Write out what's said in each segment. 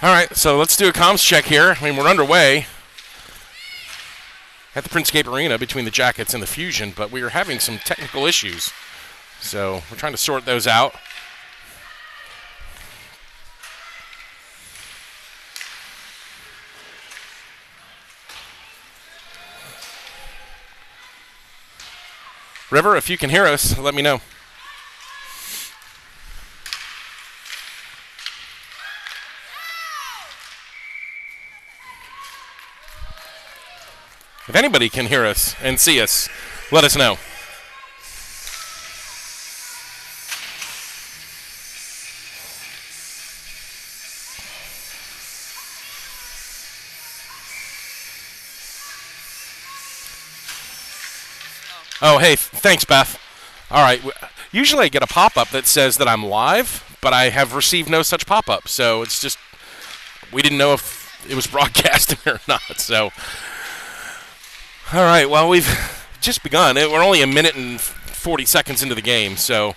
All right, so let's do a comms check here. I mean, we're underway at the Prinscape Arena between the Jackets and the Fusion, but we are having some technical issues. So we're trying to sort those out. River, if you can hear us, let me know. If anybody can hear us and see us, let us know. Oh, hey, thanks, Beth. All right. Usually I get a pop-up that says that I'm live, but I have received no such pop-up. So it's just, we didn't know if it was broadcasting or not. So, all right. Well, we've just begun. We're only a minute and 40 seconds into the game. So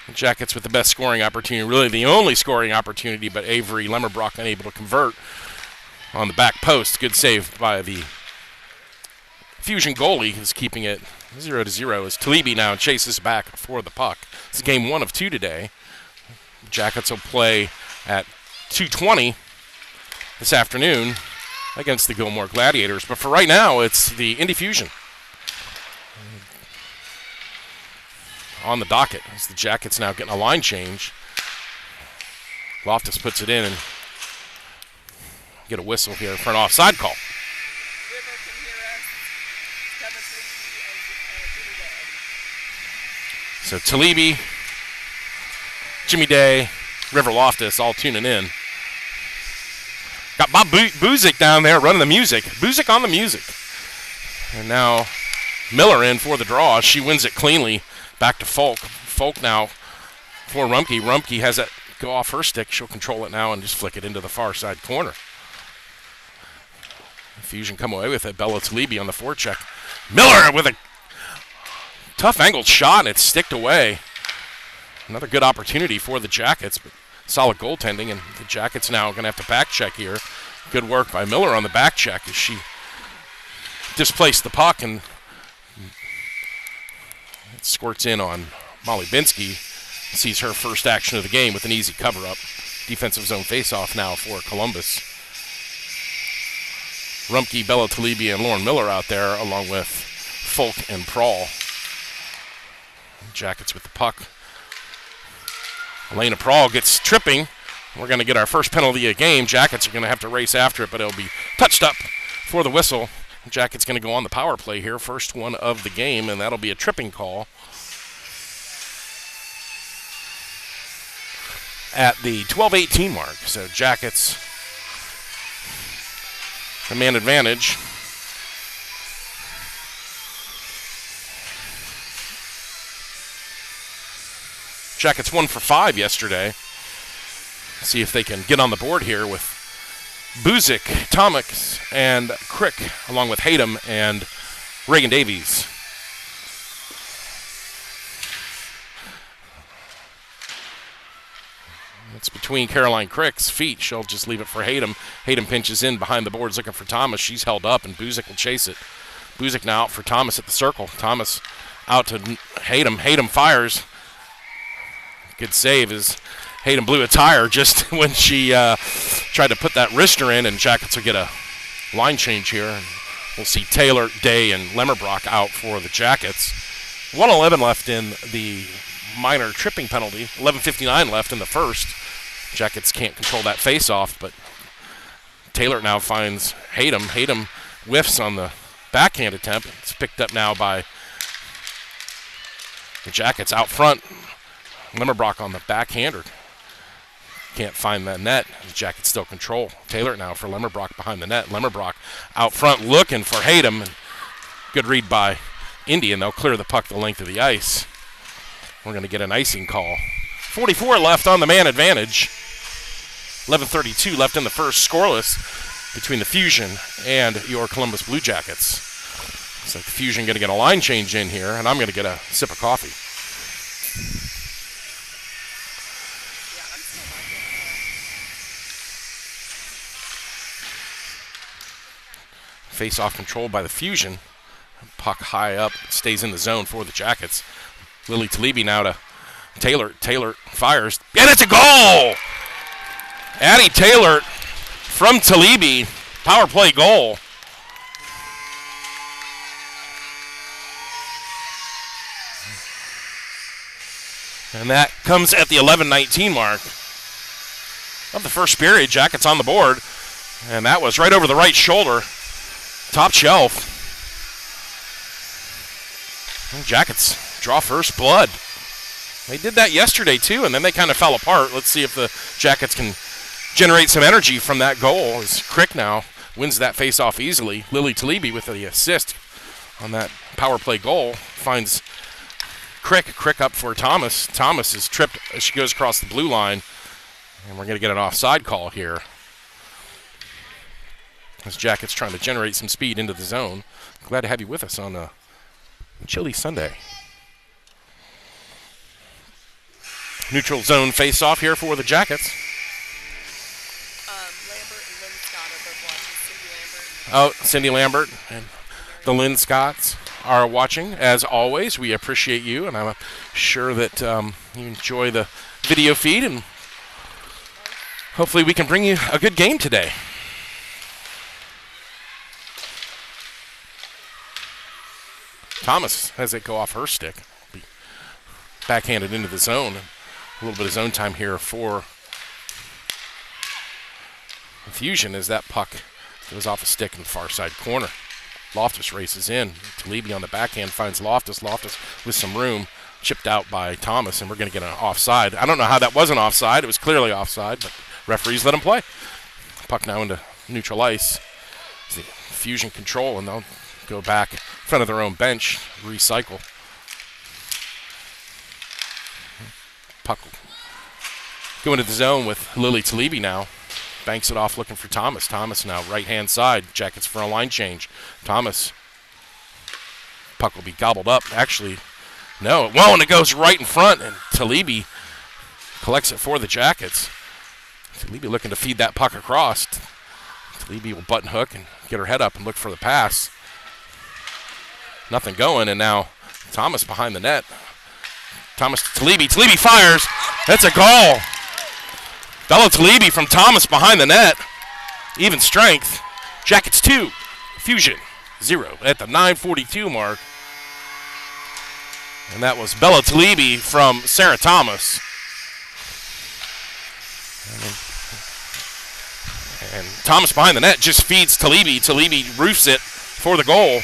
the Jackets with the best scoring opportunity, really the only scoring opportunity, but Avery Lemmerbrock unable to convert on the back post. Good save by the Fusion goalie is keeping it 0-0 as Talibi now chases back for the puck. It's game 1 of 2 today. Jackets will play at 2:20 this afternoon against the Gilmore Gladiators. But for right now, it's the Indy Fusion on the docket as the Jackets now getting a line change. Loftus puts it in and get a whistle here for an offside call. So Talibi, Jimmy Day, River Loftus all tuning in. Got Bob Buzik down there running the music. Buzik on the music. And now Miller in for the draw. She wins it cleanly. Back to Folk. Folk now for Rumpke. Rumpke has it go off her stick. She'll control it now and just flick it into the far side corner. Fusion come away with it. Bella Talibi on the forecheck. Miller with a tough angled shot, and it's sticked away. Another good opportunity for the Jackets, but solid goaltending, and the Jackets now going to have to back check here. Good work by Miller on the back check as she displaced the puck, and it squirts in on Molly Binsky. Sees her first action of the game with an easy cover-up. Defensive zone face-off now for Columbus. Rumpke, Bella Talibi, and Lauren Miller out there, along with Folk and Prawl. Jackets with the puck. Elena Prawl gets tripping. We're going to get our first penalty of the game. Jackets are going to have to race after it, but it'll be touched up for the whistle. Jackets going to go on the power play here. First one of the game, and that'll be a tripping call at the 12:18 mark. So Jackets, a man advantage. Jackets 1 for 5 yesterday. See if they can get on the board here with Buzik, Tomic, and Crick, along with Hayden and Reagan Davies. It's between Caroline Crick's feet. She'll just leave it for Hayden. Hayden pinches in behind the boards looking for Thomas. She's held up, and Buzik will chase it. Buzik now out for Thomas at the circle. Thomas out to Hayden. Hayden fires. Good save as Hayden blew a tire just when she tried to put that wrister in, and Jackets will get a line change here. And we'll see Taylor, Day, and Lemmerbrock out for the Jackets. 1:11 left in the minor tripping penalty. 11:59 left in the first. Jackets can't control that face-off, but Taylor now finds Hayden. Hayden whiffs on the backhand attempt. It's picked up now by the Jackets out front. Lemmerbrock on the backhander. Can't find the net. The Jackets still control. Taylor now for Lemmerbrock behind the net. Lemmerbrock out front looking for Hayden. Good read by Indy, and they'll clear the puck the length of the ice. We're going to get an icing call. 44 left on the man advantage. 11:32 left in the first, scoreless between the Fusion and your Columbus Blue Jackets. Looks like the Fusion going to get a line change in here, and I'm going to get a sip of coffee. Face-off controlled by the Fusion. Puck high up, stays in the zone for the Jackets. Lily Talibi now to Taylor. Taylor fires, and it's a goal! Addie Taylor from Talibi, power play goal. And that comes at the 11:19 mark of the first period. Jackets on the board, and that was right over the right shoulder, top shelf. And Jackets draw first blood. They did that yesterday too, and then they kind of fell apart. Let's see if the Jackets can generate some energy from that goal, as Crick now wins that face-off easily. Lily Talibi with the assist on that power play goal finds Crick up for Thomas. Thomas is tripped as she goes across the blue line, and we're going to get an offside call here. As Jackets trying to generate some speed into the zone. Glad to have you with us on a chilly Sunday. Neutral zone face-off here for the Jackets. Lambert and Lynn Scott are both watching. Cindy Lambert and the Lynn Scotts are watching. As always, we appreciate you, and I'm sure that you enjoy the video feed, and hopefully we can bring you a good game today. Thomas has it go off her stick. Backhanded into the zone. A little bit of zone time here for Fusion as that puck goes off a stick in the far side corner. Loftus races in. Talibi on the backhand finds Loftus. Loftus with some room. Chipped out by Thomas, and we're going to get an offside. I don't know how that wasn't offside. It was clearly offside, but referees let him play. Puck now into neutral ice. It's the Fusion control, and they'll go back in front of their own bench, recycle. Puck go into the zone with Lily Talibi now. Banks it off looking for Thomas. Thomas now right-hand side. Jackets for a line change. Thomas. Puck will be gobbled up. Actually, no, it won't. It goes right in front, and Talibi collects it for the Jackets. Talibi looking to feed that puck across. Talibi will button hook and get her head up and look for the pass. Nothing going, and now Thomas behind the net. Thomas to Talibi. Talibi fires. That's a goal. Bella Talibi from Thomas behind the net. Even strength. Jackets 2, Fusion 0 at the 9:42 mark. And that was Bella Talibi from Sarah Thomas. And Thomas behind the net just feeds Talibi. Talibi roofs it for the goal.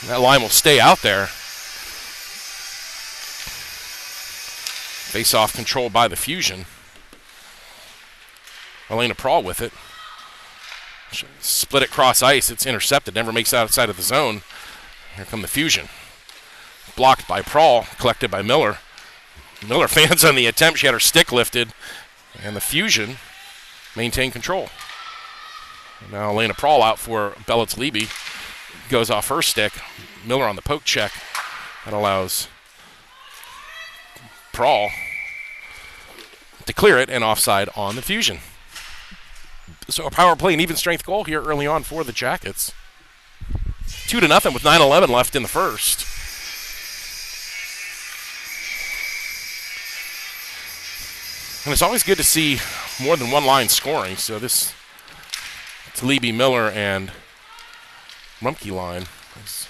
That line will stay out there. Face-off controlled by the Fusion. Elena Prawl with it. Split it cross ice. It's intercepted. Never makes it outside of the zone. Here come the Fusion. Blocked by Prawl. Collected by Miller. Miller fans on the attempt. She had her stick lifted. And the Fusion maintained control. And now Elena Prawl out for Bella Talibi. Goes off her stick. Miller on the poke check. That allows Prawl to clear it, and offside on the Fusion. So a power play and even strength goal here early on for the Jackets. 2-0 with 9:11 left in the first. And it's always good to see more than one line scoring. So this Talibi, Miller, and Rumpke line, as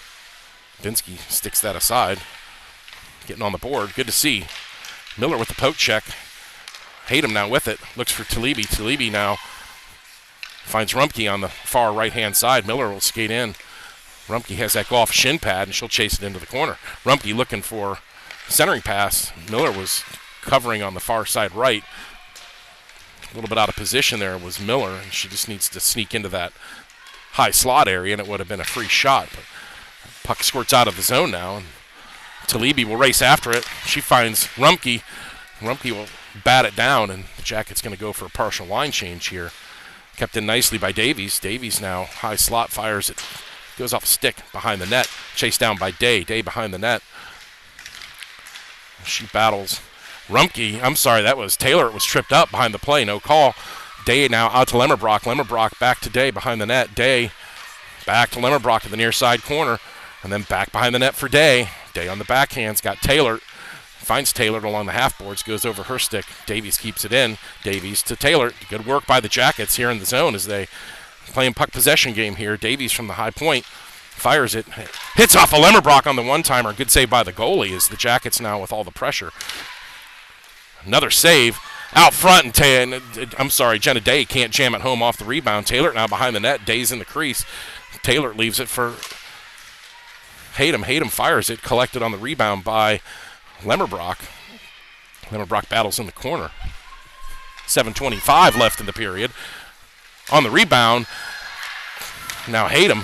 Vinsky sticks that aside, getting on the board. Good to see. Miller with the poke check. Hayden now with it. Looks for Talibi. Talibi now finds Rumpke on the far right-hand side. Miller will skate in. Rumpke has that go off shin pad, and she'll chase it into the corner. Rumpke looking for centering pass. Miller was covering on the far side right. A little bit out of position there was Miller, and she just needs to sneak into that high slot area, and it would have been a free shot. But puck squirts out of the zone now, and Talibi will race after it. She finds Rumpke. Rumpke will bat it down, and the Jacket's going to go for a partial line change here. Kept in nicely by Davies. Davies now high slot, fires it. Goes off a stick behind the net. Chased down by Day. Day behind the net. She battles Rumpke. I'm sorry, that was Taylor. It was tripped up behind the play. No call. Day now out to Lemmerbrock. Lemmerbrock back to Day behind the net. Day back to Lemmerbrock to the near side corner. And then back behind the net for Day. Day on the backhand's got Taylor. Finds Taylor along the half boards. Goes over her stick. Davies keeps it in. Davies to Taylor. Good work by the Jackets here in the zone as they playing puck possession game here. Davies from the high point. Fires it. Hits off a Lemmerbrock on the one-timer. Good save by the goalie as the Jackets now with all the pressure. Another save. Out front, and Jenna Day can't jam it home off the rebound. Taylor now behind the net. Day's in the crease. Taylor leaves it for Hayden. Hayden fires it, collected on the rebound by Lemmerbrock. Lemmerbrock battles in the corner. 7:25 left in the period. On the rebound, now Hayden.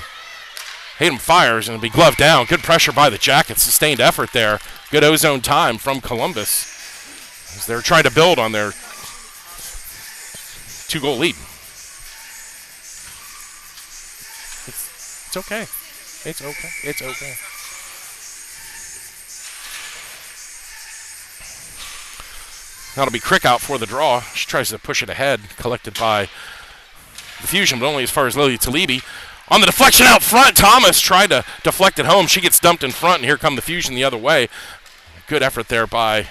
Hayden fires, and it'll be gloved down. Good pressure by the Jackets. Sustained effort there. Good ozone time from Columbus as they're trying to build on their 2-goal lead. It's okay. It's okay. It's okay. That'll be Crick out for the draw. She tries to push it ahead. Collected by the Fusion, but only as far as Lily Talibi. On the deflection out front, Thomas tried to deflect it home. She gets dumped in front, and here come the Fusion the other way. Good effort there by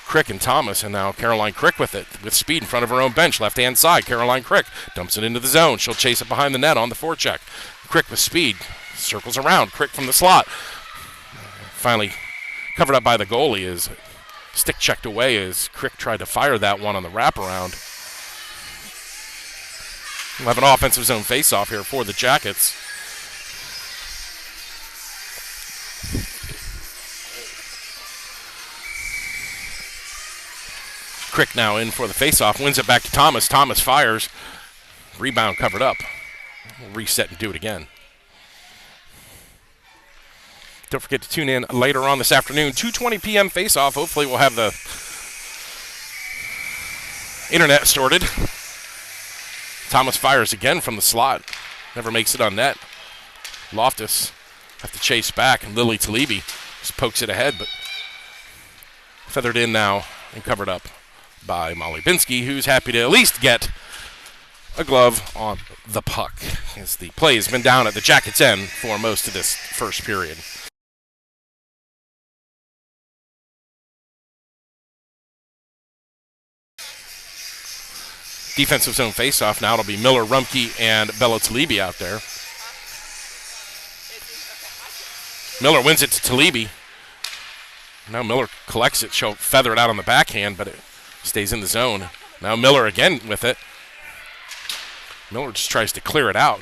Crick and Thomas, and now Caroline Crick with it, with speed in front of her own bench, left-hand side. Caroline Crick dumps it into the zone. She'll chase it behind the net on the forecheck. Crick with speed, circles around. Crick from the slot. Finally covered up by the goalie as stick checked away as Crick tried to fire that one on the wraparound. We'll have an offensive zone face-off here for the Jackets. Crick now in for the face-off, wins it back to Thomas. Thomas fires. Rebound covered up. We'll reset and do it again. Don't forget to tune in later on this afternoon, 2:20 p.m. face-off. Hopefully we'll have the internet sorted. Thomas fires again from the slot. Never makes it on net. Loftus have to chase back, and Lily Talibi just pokes it ahead, but feathered in now and covered up by Molly Binsky, who's happy to at least get a glove on the puck, as the play has been down at the Jackets' end for most of this first period. Defensive zone faceoff. Now it'll be Miller, Rumke, and Bella Talibi out there. Miller wins it to Talibi. Now Miller collects it. She'll feather it out on the backhand, but it stays in the zone. Now Miller again with it. Miller just tries to clear it out.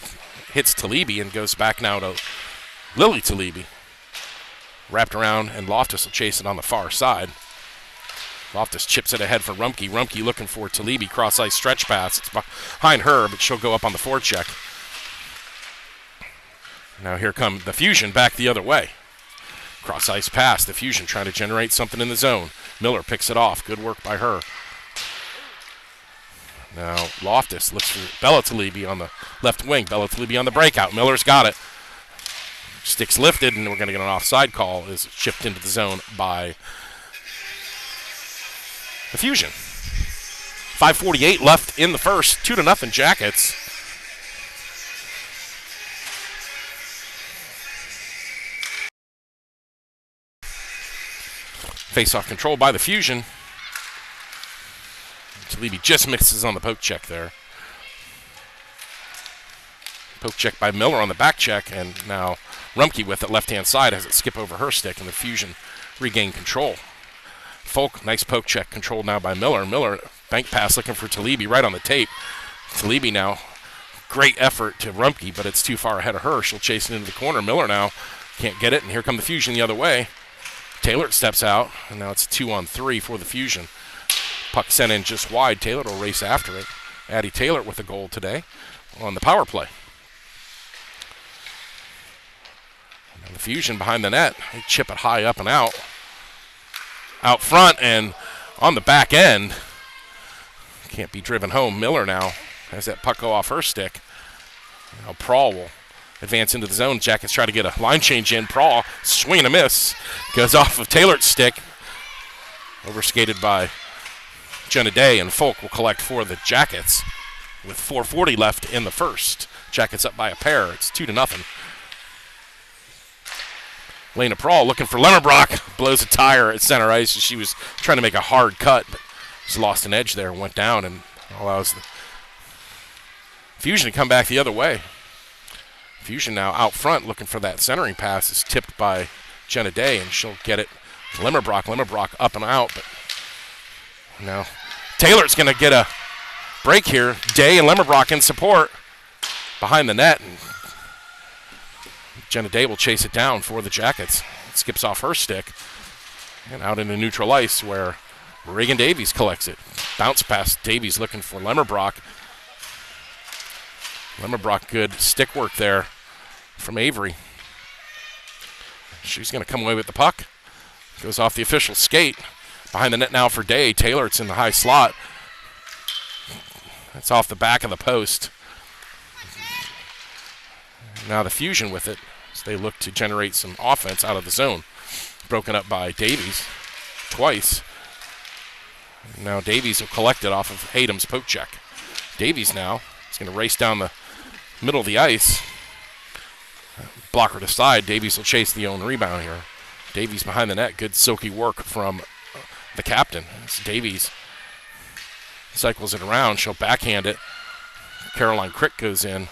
Hits Talibi and goes back now to Lily Talibi. Wrapped around, and Loftus will chase it on the far side. Loftus chips it ahead for Rumke. Rumke looking for Talibi. Cross-ice stretch pass. It's behind her, but she'll go up on the forecheck. Now here come the Fusion back the other way. Cross-ice pass. The Fusion trying to generate something in the zone. Miller picks it off. Good work by her. Now Loftus looks for Bella Talibi on the left wing. Bella Talibi on the breakout. Miller's got it. Sticks lifted, and we're going to get an offside call. Is chipped into the zone by the Fusion. 5:48 left in the first. 2-0 Jackets. Face-off control by the Fusion. Talibi just misses on the poke check there. Poke check by Miller on the back check, and now Rumke with it left-hand side has it skip over her stick, and the Fusion regain control. Folk, nice poke check, controlled now by Miller. Miller, bank pass looking for Talibi right on the tape. Talibi now, great effort to Rumke, but it's too far ahead of her. She'll chase it into the corner. Miller now can't get it, and here come the Fusion the other way. Taylor steps out, and now it's 2-on-3 for the Fusion. Puck sent in just wide. Taylor will race after it. Addie Taylor with a goal today on the power play. And the Fusion behind the net. They chip it high up and out. Out front and on the back end. Can't be driven home. Miller now has that puck go off her stick. Now Prawl will advance into the zone. Jackets try to get a line change in. Prawl, swing and a miss. Goes off of Taylor's stick. Overskated by Jenna Day, and Folk will collect for the Jackets. with 4:40 left in the first. Jackets up by a pair. It's 2-0. Lena Prawl looking for Lemmerbrock. Blows a tire at center ice. She was trying to make a hard cut, but just lost an edge there and went down, and allows the Fusion to come back the other way. Fusion now out front looking for that centering pass. Is tipped by Jenna Day, and she'll get it to Lemmerbrock. Lemmerbrock up and out, but now Taylor's going to get a break here. Day and Lemmerbrock in support behind the net, and Jenna Day will chase it down for the Jackets. It skips off her stick and out into neutral ice where Reagan Davies collects it. Bounce pass. Davies looking for Lemmerbrock. Lemmerbrock, good stick work there from Avery. She's going to come away with the puck. Goes off the official skate. Behind the net now for Day. Taylor, it's in the high slot. It's off the back of the post. Now the Fusion with it as they look to generate some offense out of the zone. Broken up by Davies twice. Now Davies will collect it off of Haydom's poke check. Davies now is going to race down the middle of the ice. Blocker to side. Davies will chase the own rebound here. Davies behind the net. Good silky work from the captain. As Davies cycles it around. She'll backhand it. Caroline Crick goes in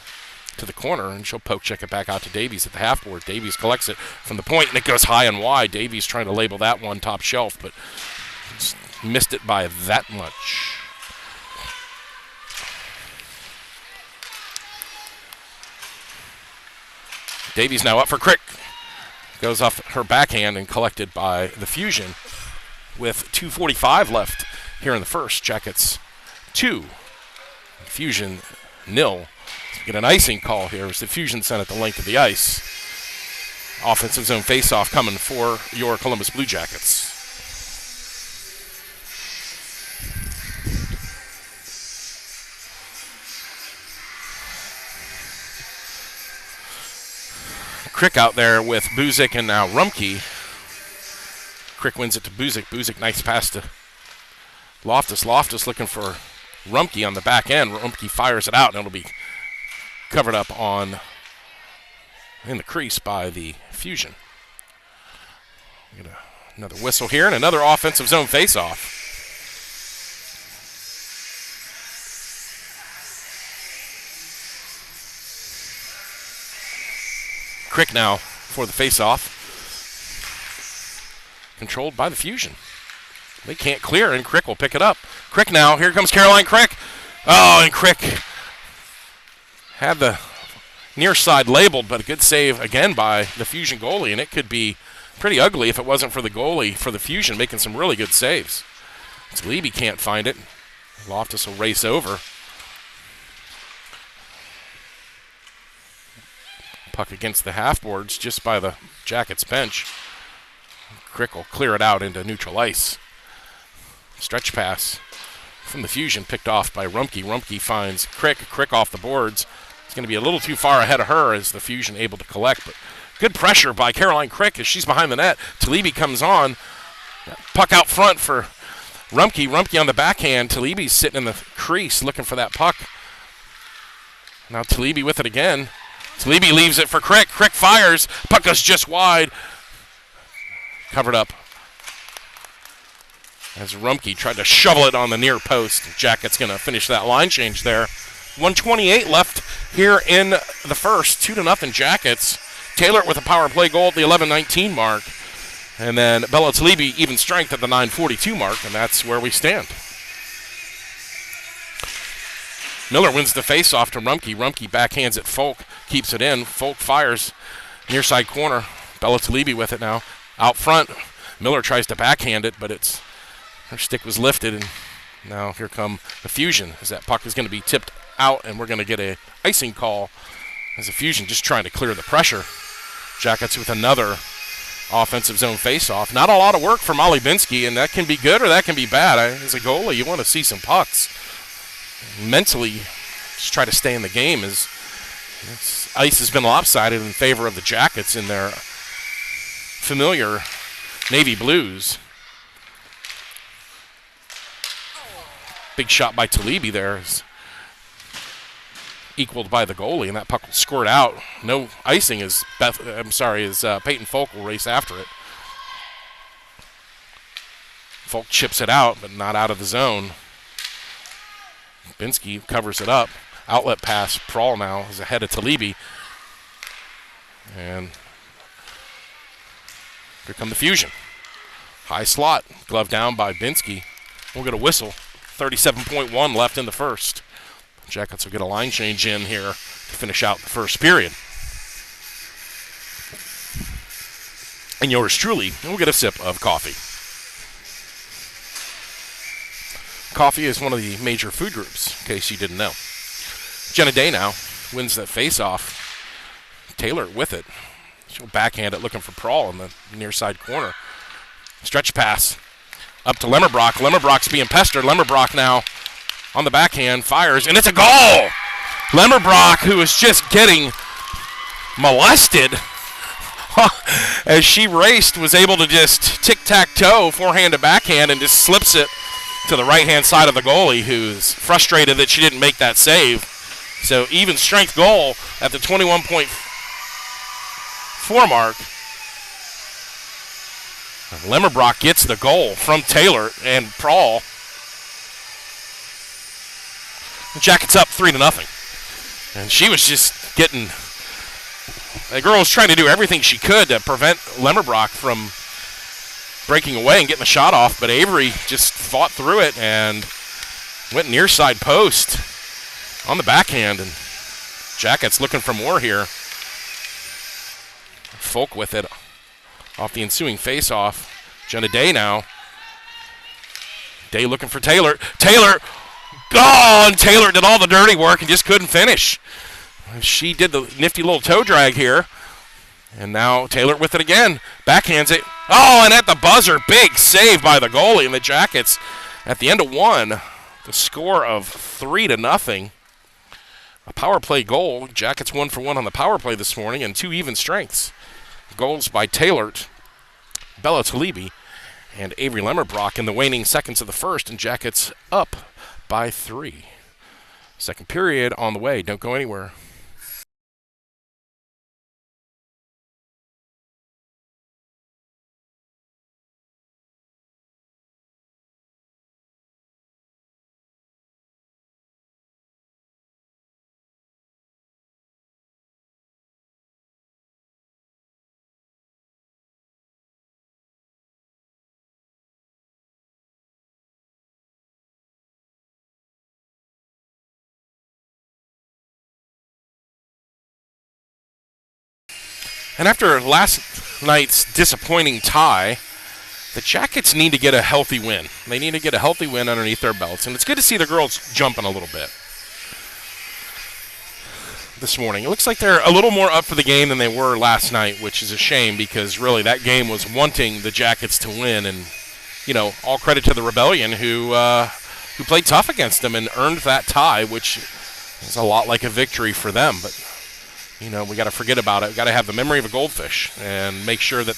to the corner, and she'll poke check it back out to Davies at the half board. Davies collects it from the point, and it goes high and wide. Davies trying to label that one top shelf, but missed it by that much. Davies now up for Crick. Goes off her backhand and collected by the Fusion with 2:45 left here in the first. Jackets 2, Fusion 0. Get an icing call here as the Fusion sent it the length of the ice. Offensive zone faceoff coming for your Columbus Blue Jackets. Crick out there with Buzik and now Rumke. Crick wins it to Buzik. Buzik, nice pass to Loftus. Loftus looking for Rumke on the back end. Rumke fires it out, and it'll be covered up in the crease by the Fusion. Get another whistle here and another offensive zone faceoff. Crick now for the faceoff. Controlled by the Fusion. They can't clear, and Crick will pick it up. Crick now. Here comes Caroline Crick. Oh, and Crick had the near side labeled, but a good save again by the Fusion goalie, and it could be pretty ugly if it wasn't for the goalie for the Fusion making some really good saves. Leby can't find it. Loftus will race over. Puck against the half boards just by the Jackets bench. Crick will clear it out into neutral ice. Stretch pass from the Fusion picked off by Rumke. Rumke finds Crick. Crick off the boards. It's going to be a little too far ahead of her as the Fusion able to collect, but good pressure by Caroline Crick as she's behind the net. Talibi comes on. Puck out front for Rumke. Rumke on the backhand. Talibi's sitting in the crease looking for that puck. Now Talibi with it again. Talibi leaves it for Crick. Crick fires. Puck goes just wide. Covered up as Rumke tried to shovel it on the near post. Jacket's going to finish that line change there. 1:28 left here in the first. 2-0 Jackets. Taylor with a power play goal at the 11:19 mark. And then Bella Talibi even strength at the 9:42 mark, and that's where we stand. Miller wins the face-off to Rumke. Rumke backhands it. Folk keeps it in. Folk fires near side corner. Bella Talibi with it now. Out front, Miller tries to backhand it, but her stick was lifted, and now here come the Fusion as that puck is going to be tipped out, and we're going to get a icing call as the Fusion just trying to clear the pressure. Jackets with another offensive zone face-off. Not a lot of work for Molly Binsky, and that can be good or that can be bad. As a goalie, you want to see some pucks. Mentally, just try to stay in the game as ice has been lopsided in favor of the Jackets in their familiar navy blues. Big shot by Talibi there. equaled by the goalie, and that puck will squirt out. No icing as Peyton Folk will race after it. Folk chips it out, but not out of the zone. Binsky covers it up. Outlet pass. Prawl now is ahead of Talibi. And here come the Fusion. High slot. Glove down by Binsky. We'll get a whistle. 37.1 left in the first. Jackets will get a line change in here to finish out the first period. And yours truly will get a sip of coffee. Coffee is one of the major food groups, in case you didn't know. Jenna Day now wins that face-off. Taylor with it. She'll backhand it, looking for Prawl in the near side corner. Stretch pass up to Lemmerbrock. Lemmerbrock's being pestered. Lemmerbrock now on the backhand, fires, and it's a goal! Lemmerbrock, who is just getting molested as she raced, was able to just tic-tac-toe, forehand to backhand, and just slips it to the right-hand side of the goalie, who's frustrated that she didn't make that save. So even strength goal at the 21.4 mark. Lemmerbrock gets the goal from Taylor and Prawl. The Jackets up 3-0. And she was just getting... The girl was trying to do everything she could to prevent Lemmerbrock from breaking away and getting the shot off, but Avery just fought through it and went near side post on the backhand, and Jackets looking for more here. Folk with it off the ensuing face-off. Jenna Day now. Day looking for Taylor. Taylor! Oh, and Taylor did all the dirty work and just couldn't finish. She did the nifty little toe drag here. And now Taylor with it again. Backhands it. Oh, and at the buzzer, big save by the goalie. And the Jackets, at the end of one, the score of 3-0. A power play goal. Jackets 1 for 1 on the power play this morning, and 2 even strengths. Goals by Taylor, Bella Talibi, and Avery Lemmerbrock in the waning seconds of the first, and Jackets up by 3. Second period on the way. Don't go anywhere. And after last night's disappointing tie, the Jackets need to get a healthy win. They need to get a healthy win underneath their belts. And it's good to see the girls jumping a little bit this morning. It looks like they're a little more up for the game than they were last night, which is a shame because really that game was wanting the Jackets to win. And, you know, all credit to the Rebellion who played tough against them and earned that tie, which is a lot like a victory for them. But you know, we got to forget about it. We got to have the memory of a goldfish and make sure that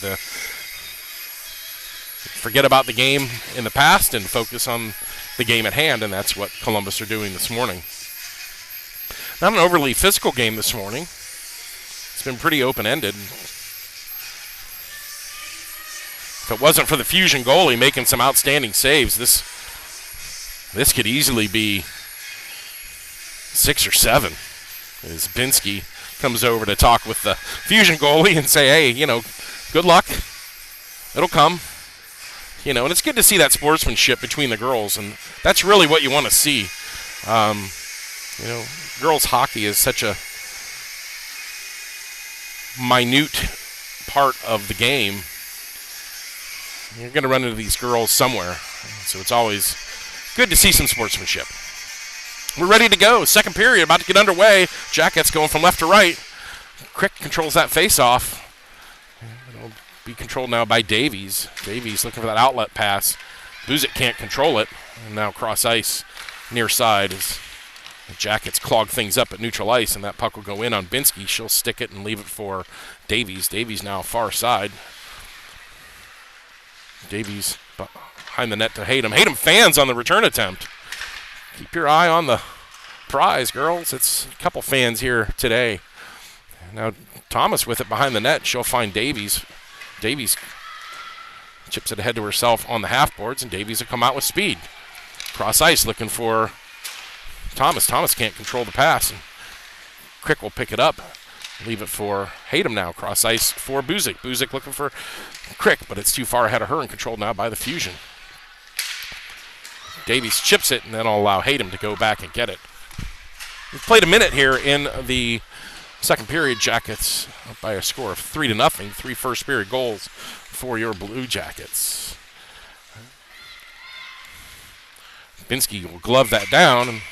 forget about the game in the past and focus on the game at hand, and that's what Columbus are doing this morning. Not an overly physical game this morning. It's been pretty open-ended. If it wasn't for the Fusion goalie making some outstanding saves, this could easily be 6 or 7. As Binsky comes over to talk with the Fusion goalie and say, hey, you know, good luck. It'll come. You know, and it's good to see that sportsmanship between the girls, and that's really what you want to see. You know, girls hockey is such a minute part of the game. You're going to run into these girls somewhere, so it's always good to see some sportsmanship. We're ready to go. Second period about to get underway. Jackets going from left to right. Crick controls that face-off. It'll be controlled now by Davies. Davies looking for that outlet pass. Buzik can't control it. And now cross ice near side as the Jackets clog things up at neutral ice, and that puck will go in on Binsky. She'll stick it and leave it for Davies. Davies now far side. Davies behind the net to Hayden. Hayden fans on the return attempt. Keep your eye on the surprise, girls. It's a couple fans here today. Now Thomas with it behind the net. She'll find Davies. Davies chips it ahead to herself on the half boards, and Davies will come out with speed. Cross ice looking for Thomas. Thomas can't control the pass. And Crick will pick it up. Leave it for Hayden now. Cross ice for Buzik. Buzik looking for Crick, but it's too far ahead of her and controlled now by the Fusion. Davies chips it, and then I'll allow Hayden to go back and get it. We've played a minute here in the second period. Jackets up by a score of 3-0. 3 first period goals for your Blue Jackets. Binsky will glove that down, and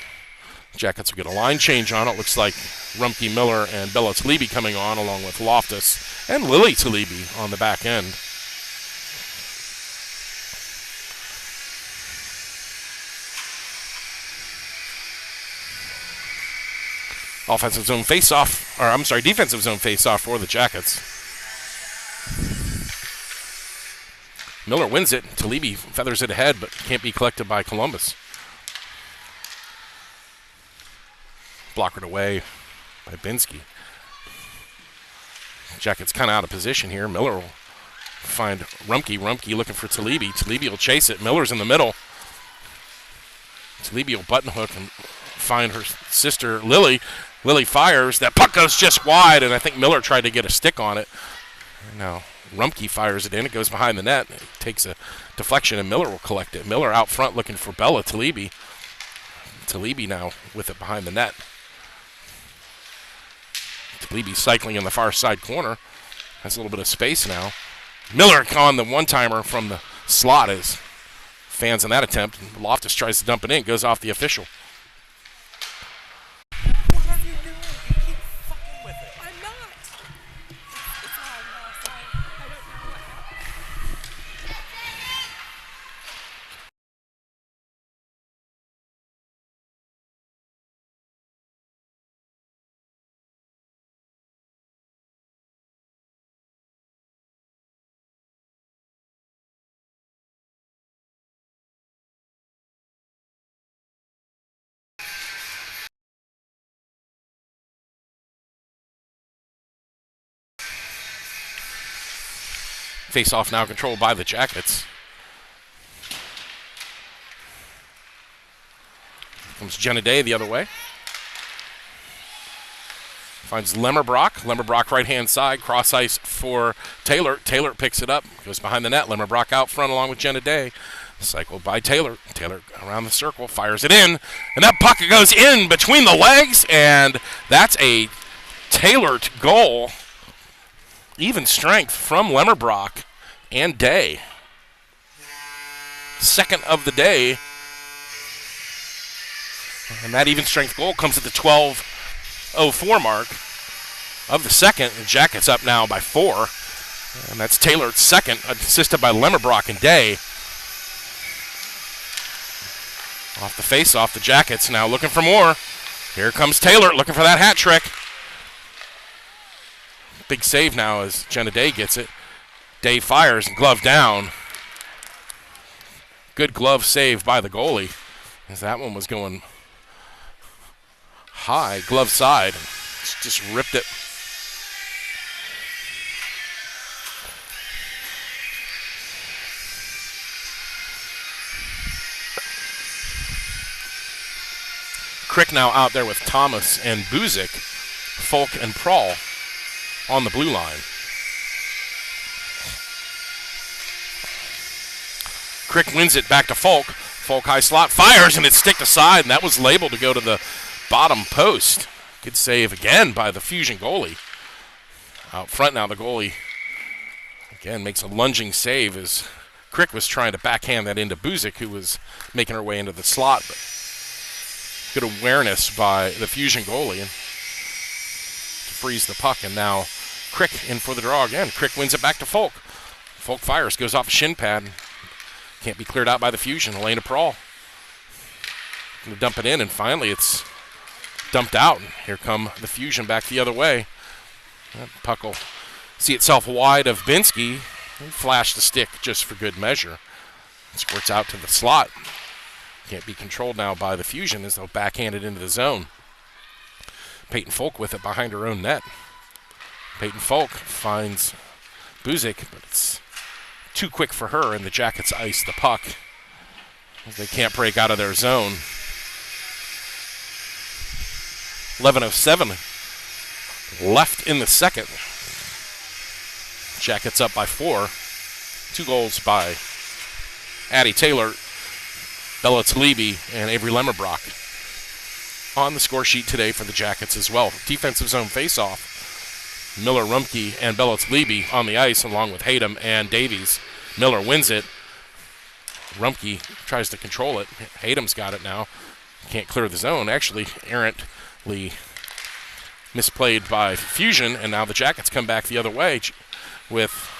Jackets will get a line change on it. Looks like Rumpke, Miller, and Bella Talibi coming on, along with Loftus and Lily Talibi on the back end. Offensive zone face-off, or I'm sorry, defensive zone face-off for the Jackets. Miller wins it. Talibi feathers it ahead, but can't be collected by Columbus. Blockered away by Binsky. Jackets kind of out of position here. Miller will find Rumpke. Rumpke looking for Talibi. Talibi will chase it. Miller's in the middle. Talibi will button hook and find her sister Lily. Lily fires. That puck goes just wide, and I think Miller tried to get a stick on it. Now Rumpke fires it in. It goes behind the net. It takes a deflection, and Miller will collect it. Miller out front looking for Bella Talibi. Talibi now with it behind the net. Talibi cycling in the far side corner. Has a little bit of space now. Miller on the one-timer from the slot as fans in that attempt. Loftus tries to dump it in. Goes off the official. What are you doing? You keep fucking with it. I'm not. It's all now, sorry. I don't know what happened. Face-off now controlled by the Jackets. Comes Jenna Day the other way. Finds Lemmerbrock. Lemmerbrock right-hand side. Cross ice for Taylor. Taylor picks it up. Goes behind the net. Lemmerbrock out front along with Jenna Day. Cycled by Taylor. Taylor around the circle. Fires it in. And that puck goes in between the legs. And that's a Taylored goal. Even strength from Lemmerbrock and Day. Second of the day. And that even strength goal comes at the 12:04 mark of the second. The Jackets up now by 4. And that's Taylor's second, assisted by Lemmerbrock and Day. Off the face-off, the Jackets now looking for more. Here comes Taylor looking for that hat trick. Big save now as Jenna Day gets it. Day fires and glove down. Good glove save by the goalie as that one was going high, glove side. Just ripped it. Crick now out there with Thomas and Buzik, Folk and Prawl on the blue line. Crick wins it back to Folk. Folk high slot, fires, and it's sticked aside, and that was labeled to go to the bottom post. Good save again by the Fusion goalie. Out front now, the goalie again makes a lunging save as Crick was trying to backhand that into Buzik, who was making her way into the slot. But good awareness by the Fusion goalie and to freeze the puck, and now Crick in for the draw again. Crick wins it back to Folk. Folk fires, goes off a shin pad. Can't be cleared out by the Fusion. Elena Prawl going to dump it in, and finally it's dumped out. And here come the Fusion back the other way. That puck will see itself wide of Binsky. He flashed the stick just for good measure. Squirts out to the slot. Can't be controlled now by the Fusion as they'll backhand it into the zone. Peyton Folk with it behind her own net. Peyton Folk finds Buzik, but it's too quick for her, and the Jackets ice the puck as they can't break out of their zone. 11:07 left in the second. Jackets up by 4. 2 goals by Addie Taylor, Bella Talibi, and Avery Lemmerbrock on the score sheet today for the Jackets as well. Defensive zone faceoff. Miller, Rumke, and Bella Talibi on the ice along with Hayden and Davies. Miller wins it. Rumke tries to control it. Hayden's got it now. Can't clear the zone. Actually, errantly misplayed by Fusion, and now the Jackets come back the other way with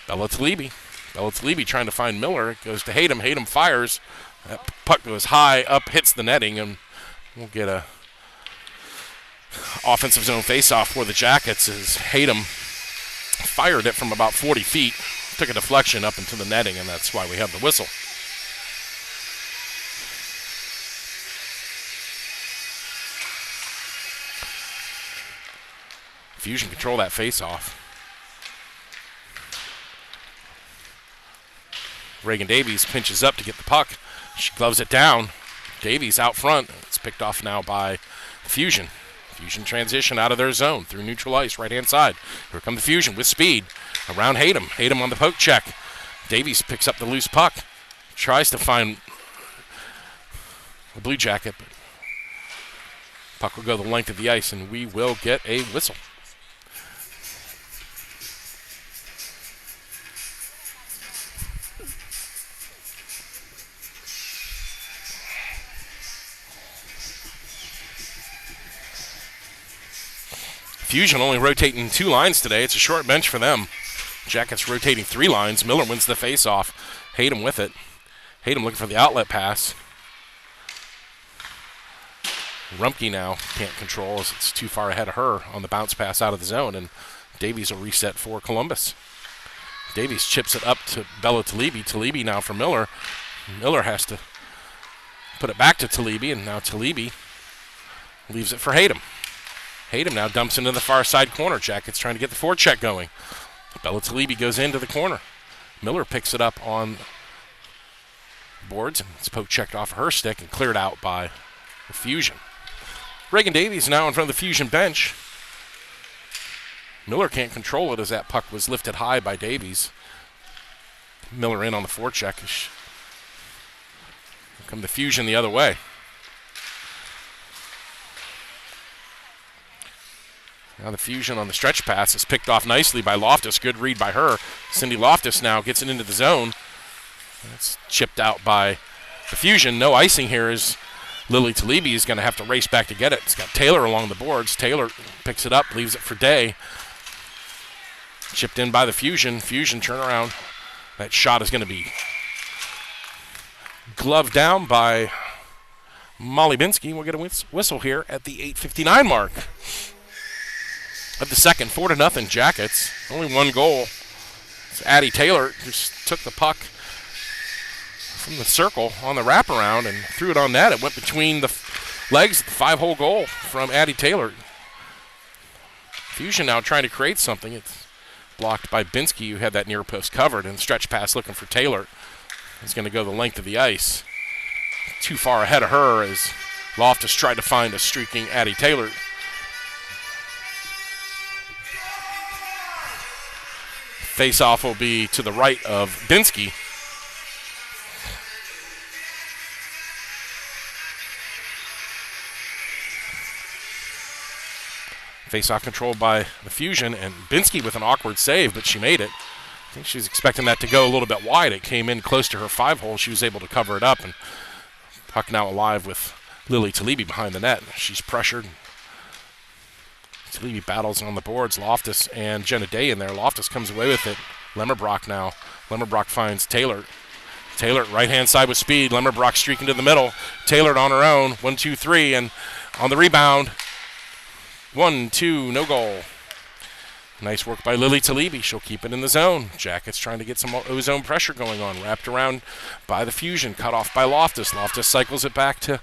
Bella Talibi. Bella Talibi trying to find Miller. It goes to Hayden. Hayden fires. That puck goes high up, hits the netting, and we'll get a offensive zone faceoff for the Jackets as Hayden fired it from about 40 feet. Took a deflection up into the netting, and that's why we have the whistle. Fusion control that faceoff. Reagan Davies pinches up to get the puck. She gloves it down. Davies out front. It's picked off now by Fusion. Fusion transition out of their zone through neutral ice, right-hand side. Here come the Fusion with speed. Around Hayden. Hayden on the poke check. Davies picks up the loose puck. Tries to find the Blue Jacket, but puck will go the length of the ice, and we will get a whistle. Fusion only rotating 2 lines today. It's a short bench for them. Jackets rotating 3 lines. Miller wins the faceoff. Hayden with it. Hayden looking for the outlet pass. Rumke now can't control as it's too far ahead of her on the bounce pass out of the zone, and Davies will reset for Columbus. Davies chips it up to Bella Talibi. Talibi now for Miller. Miller has to put it back to Talibi, and now Talibi leaves it for Hayden. Hayden now dumps into the far side corner. Jackets trying to get the forecheck going. Bella Talibi goes into the corner. Miller picks it up on boards, and it's poke checked off of her stick and cleared out by the Fusion. Reagan Davies now in front of the Fusion bench. Miller can't control it as that puck was lifted high by Davies. Miller in on the forecheck. Here come the Fusion the other way. Now the Fusion on the stretch pass is picked off nicely by Loftus. Good read by her. Cindy Loftus now gets it into the zone. It's chipped out by the Fusion. No icing here as Lily Talibi is going to have to race back to get it. It's got Taylor along the boards. Taylor picks it up, leaves it for Day. Chipped in by the Fusion. Fusion turnaround. That shot is going to be gloved down by Molly Binsky. We'll get a whistle here at the 8:59 mark of the second. 4-0 Jackets. Only 1 goal. It's Addie Taylor just took the puck from the circle on the wraparound and threw it on net. It went between the legs. The 5-hole goal from Addie Taylor. Fusion now trying to create something. It's blocked by Binsky, who had that near post covered, and stretch pass looking for Taylor. He's going to go the length of the ice. Too far ahead of her as Loftus tried to find a streaking Addie Taylor. Face-off will be to the right of Binsky. Face-off controlled by the Fusion, and Binsky with an awkward save, but she made it. I think she was expecting that to go a little bit wide. It came in close to her 5-hole. She was able to cover it up, and puck now alive with Lily Talibi behind the net. She's pressured. Talibi battles on the boards. Loftus and Jenna Day in there. Loftus comes away with it. Lemmerbrock now. Lemmerbrock finds Taylor. Taylor right-hand side with speed. Lemmerbrock streaking to the middle. Taylor on her own. 1, 2, 3, and on the rebound. 1, 2, no goal. Nice work by Lily Talibi. She'll keep it in the zone. Jackets trying to get some zone pressure going on. Wrapped around by the Fusion. Cut off by Loftus. Loftus cycles it back to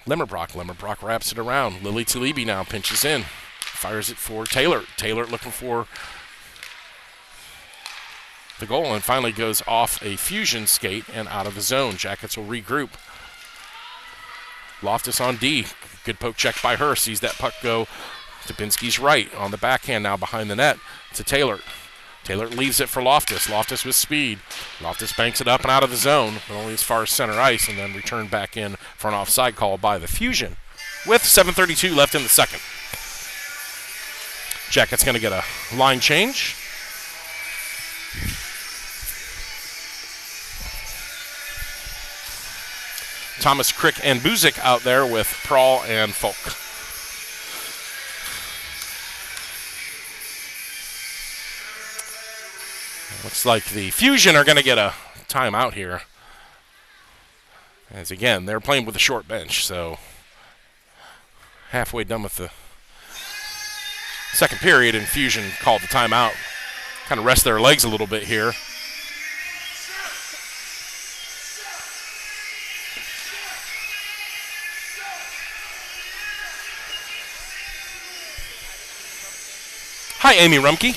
Limmerbrock. Limmerbrock wraps it around. Lily Talibi now pinches in. Fires it for Taylor. Taylor looking for the goal and finally goes off a Fusion skate and out of the zone. Jackets will regroup. Loftus on D. Good poke check by her. Sees that puck go to Binsky's right on the backhand now behind the net to Taylor. Taylor leaves it for Loftus. Loftus with speed. Loftus banks it up and out of the zone, but only as far as center ice, and then returned back in for an offside call by the Fusion with 7:32 left in the second. Jackets going to get a line change. Thomas, Crick, and Buzik out there with Prawl and Folk. Looks like the Fusion are going to get a timeout here. As again, they're playing with a short bench, so halfway done with the second period, and Fusion called the timeout. Kind of rest their legs a little bit here. Hi, Amy Rumke.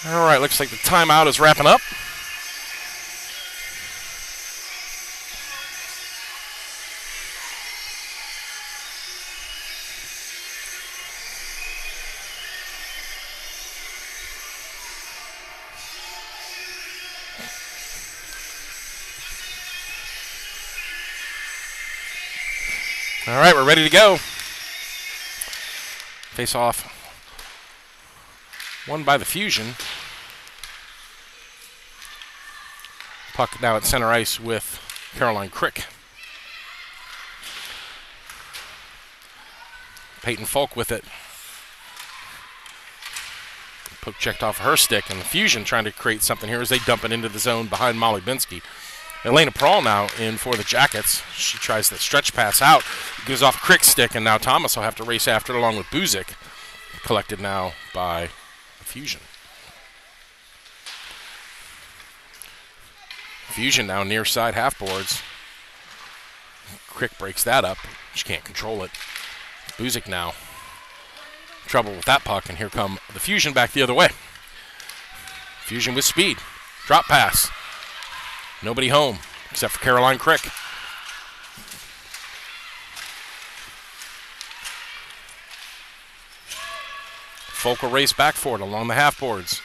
All right, looks like the timeout is wrapping up. All right, we're ready to go. Face off. Won by the Fusion. Puck now at center ice with Caroline Crick. Peyton Folk with it. Poke checked off her stick, and the Fusion trying to create something here as they dump it into the zone behind Molly Binsky. Elena Prawl now in for the Jackets. She tries the stretch pass out. It goes off Crick's stick, and now Thomas will have to race after it along with Buzik. Collected now by the Fusion. Fusion now near side half boards. Crick breaks that up. She can't control it. Buzik now. Trouble with that puck, and here come the Fusion back the other way. Fusion with speed. Drop pass. Nobody home except for Caroline Crick. Folk will race back for it along the half boards.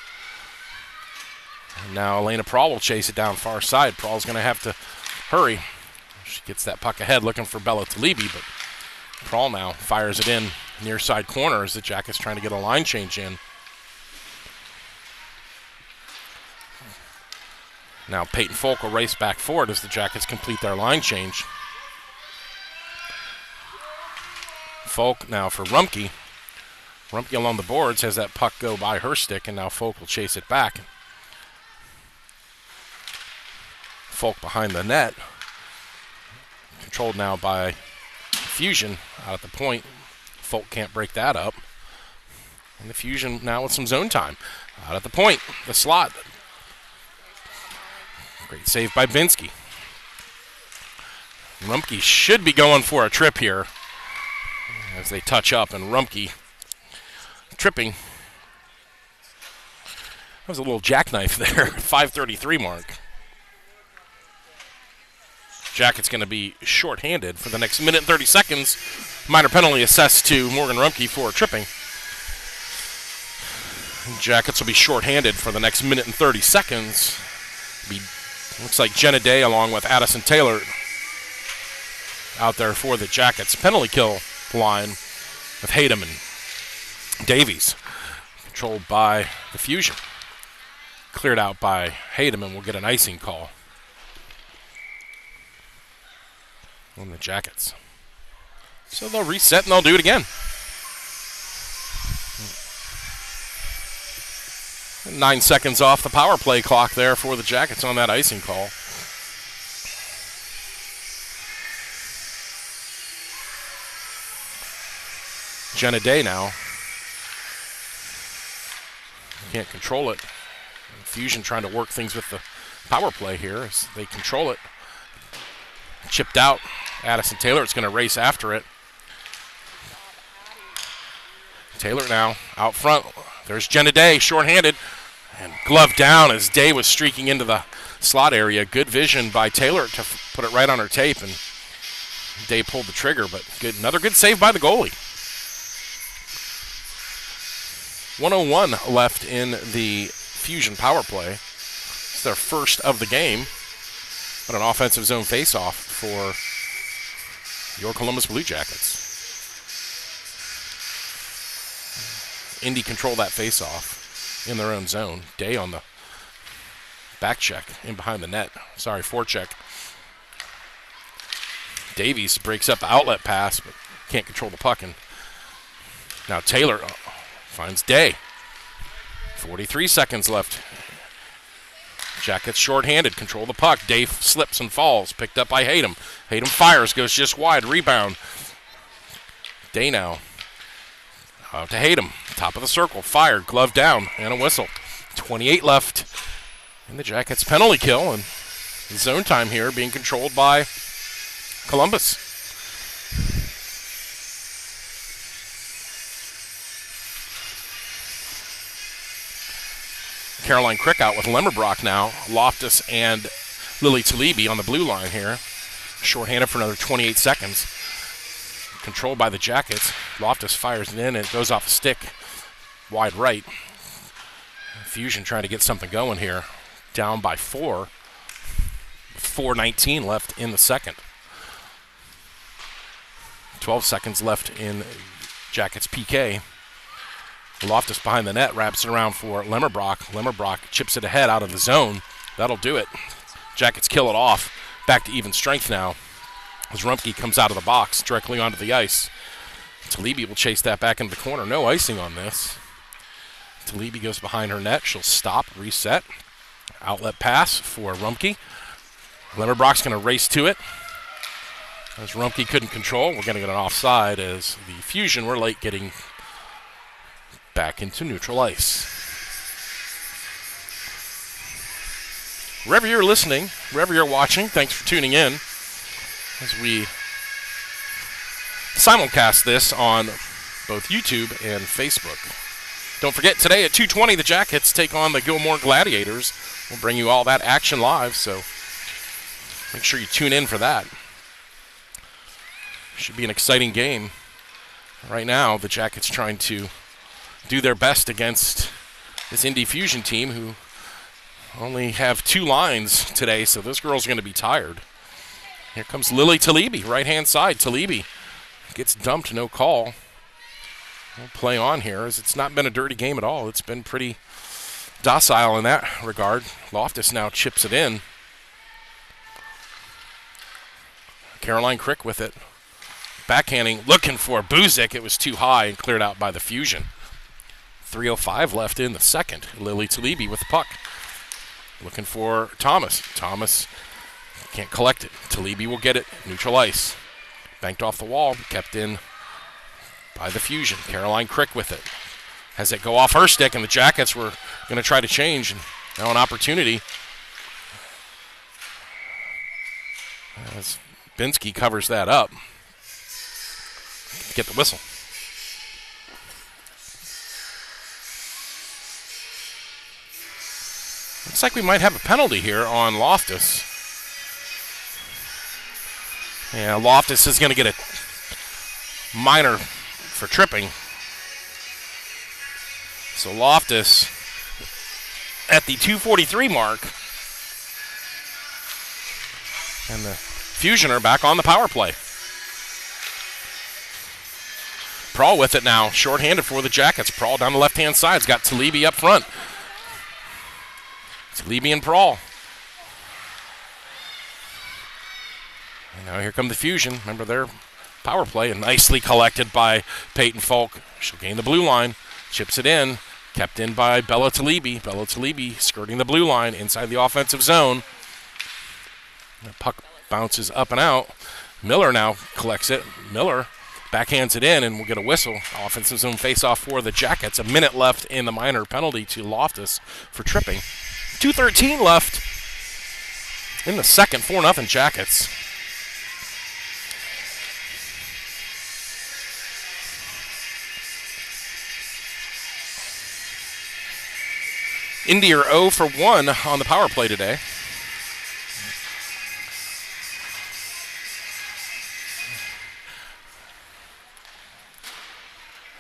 And now Elena Prawl will chase it down far side. Prawl's going to have to hurry. She gets that puck ahead looking for Bella Talibi, but Prawl now fires it in near side corner as the Jackets trying to get a line change in. Now Peyton Folk will race back forward as the Jackets complete their line change. Folk now for Rumke. Rumke along the boards has that puck go by her stick, and now Folk will chase it back. Folk behind the net. Controlled now by Fusion out at the point. Folk can't break that up. And the Fusion now with some zone time. Out at the point, the slot. Great save by Binsky. Rumke should be going for a trip here as they touch up, and Rumke tripping. That was a little jackknife there, 5:33 mark. Jacket's going to be shorthanded for the next minute and 30 seconds. Minor penalty assessed to Morgan Rumke for tripping. Jackets will be shorthanded for the next minute and 30 seconds Looks like Jenna Day along with Addison Taylor out there for the Jackets. Penalty kill line with Hayden and Davies. Controlled by the Fusion. Cleared out by Hayden, and we'll get an icing call on the Jackets. So they'll reset and they'll do it again. 9 seconds off the power play clock there for the Jackets on that icing call. Jenna Day now. Can't control it. Fusion trying to work things with the power play here as they control it. Chipped out. Addison Taylor is going to race after it. Taylor now out front. There's Jenna Day, shorthanded, and glove down as Day was streaking into the slot area. Good vision by Taylor to put it right on her tape, and Day pulled the trigger, but another good save by the goalie. 1:01 left in the Fusion power play. It's their first of the game, but an offensive zone face-off for your Columbus Blue Jackets. Indy control that face-off in their own zone. Day on the back check in behind the net. Sorry, forecheck. Davies breaks up the outlet pass, but can't control the puck. And now Taylor finds Day. 43 seconds left. Jackets shorthanded, control the puck. Day slips and falls, picked up by Hayden. Hayden fires, goes just wide, rebound. Day now. Out to Hayden, top of the circle, fired, glove down, and a whistle. 28 left in the Jackets penalty kill, and zone time here being controlled by Columbus. Caroline Crick out with Lemmerbrock now. Loftus and Lily Talibi on the blue line here. Shorthanded for another 28 seconds. Controlled by the Jackets. Loftus fires it in, and it goes off the stick. Wide right. Fusion trying to get something going here. Down by 4. 4:19 left in the second. 12 seconds left in Jackets PK. Loftus behind the net, wraps it around for Lemmerbrock. Lemmerbrock chips it ahead out of the zone. That'll do it. Jackets kill it off. Back to even strength now as Rumpke comes out of the box directly onto the ice. Talibi will chase that back into the corner. No icing on this. Talibi goes behind her net. She'll stop, reset. Outlet pass for Rumpke. Lemmerbrock's going to race to it. As Rumpke couldn't control, we're going to get an offside as the Fusion were late getting back into neutral ice. Wherever you're listening, wherever you're watching, thanks for tuning in as we simulcast this on both YouTube and Facebook. Don't forget, today at 2:20, the Jackets take on the Gilmore Gladiators. We'll bring you all that action live, so make sure you tune in for that. Should be an exciting game. Right now, the Jackets trying to do their best against this Indy Fusion team who only have 2 lines today, so those girls are going to be tired. Here comes Lily Talibi, right-hand side. Talibi gets dumped, no call. We'll play on here as it's not been a dirty game at all. It's been pretty docile in that regard. Loftus now chips it in. Caroline Crick with it. Backhanding, looking for Buzik. It was too high and cleared out by the Fusion. 3:05 left in the second. Lily Talibi with the puck. Looking for Thomas. Thomas can't collect it. Talibi will get it. Neutral ice. Banked off the wall. Kept in by the Fusion. Caroline Crick with it. Has it go off her stick, and the Jackets were going to try to change. And now an opportunity. As Binsky covers that up. Get the whistle. Looks like we might have a penalty here on Loftus. Yeah, Loftus is going to get a minor for tripping. So Loftus, at the 2:43 mark, And the Fusion are back on the power play. Prawl with it now, shorthanded for the Jackets. Prawl down the left-hand side. He's got Talibi up front. Talibi and Prawl. And now here come the Fusion. Remember their power play, and nicely collected by Peyton Falk. She'll gain the blue line, chips it in, kept in by Bella Talibi. Bella Talibi skirting the blue line inside the offensive zone. The puck bounces up and out. Miller now collects it. Miller backhands it in, and we'll get a whistle. Offensive zone face-off for the Jackets. A minute left in the minor penalty to Loftus for tripping. 2:13 left in the second. 4-0 Jackets. Indy are 0 for 1 on the power play today.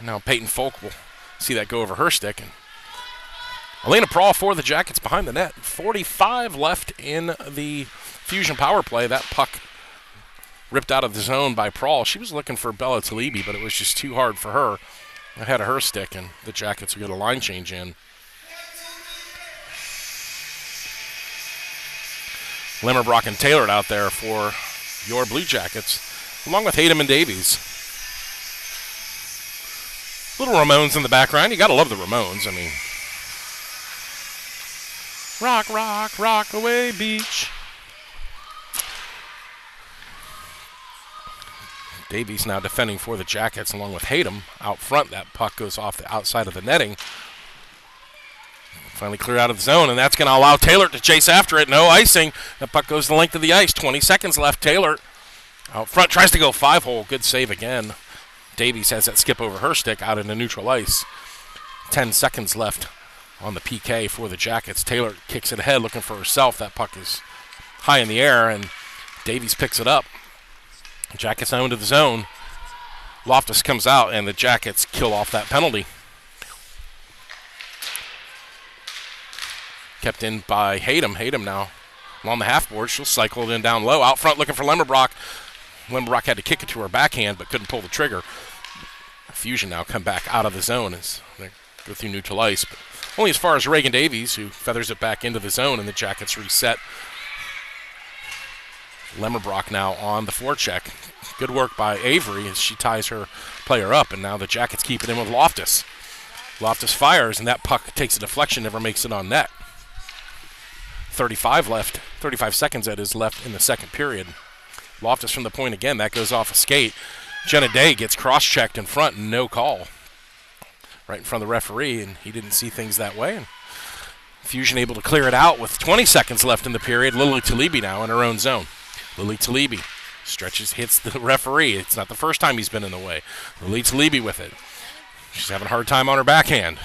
Now Peyton Folk will see that go over her stick. And Elena Prawl for the Jackets behind the net. 45 left in the Fusion power play. That puck ripped out of the zone by Prawl. She was looking for Bella Talibi, but it was just too hard for her. Ahead of her stick, and the Jackets will get a line change in. Limmerbrock and Taylor out there for your Blue Jackets, along with Hayden and Davies. Little Ramones in the background. You got to love the Ramones. I mean, rock, rock, rock away, beach. Davies now defending for the Jackets along with Hayden out front. That puck goes off the outside of the netting. Finally cleared out of the zone, and that's going to allow Taylor to chase after it. No icing. The puck goes the length of the ice. 20 seconds left. Taylor out front tries to go 5-hole. Good save again. Davies has that skip over her stick out into neutral ice. 10 seconds left on the PK for the Jackets. Taylor kicks it ahead looking for herself. That puck is high in the air, and Davies picks it up. Jackets now into the zone. Loftus comes out, and the Jackets kill off that penalty. Kept in by Hayden. Hayden now along the half board. She'll cycle it in down low. Out front looking for Limmerbrock. Limmerbrock had to kick it to her backhand but couldn't pull the trigger. Fusion now come back out of the zone as they go through neutral ice. But only as far as Reagan Davies, who feathers it back into the zone, and the Jackets reset. Limmerbrock now on the forecheck. Good work by Avery as she ties her player up, and now the Jackets keep it in with Loftus. Loftus fires, and that puck takes a deflection, never makes it on net. 35 seconds that is left in the second period. Loftus from the point again. That goes off a skate. Jenna Day gets cross-checked in front, and no call. Right in front of the referee, and he didn't see things that way. And Fusion able to clear it out with 20 seconds left in the period. Lily Talibi now in her own zone. Lily Talibi stretches, hits the referee. It's not the first time he's been in the way. Lily Talibi with it. She's having a hard time on her backhand.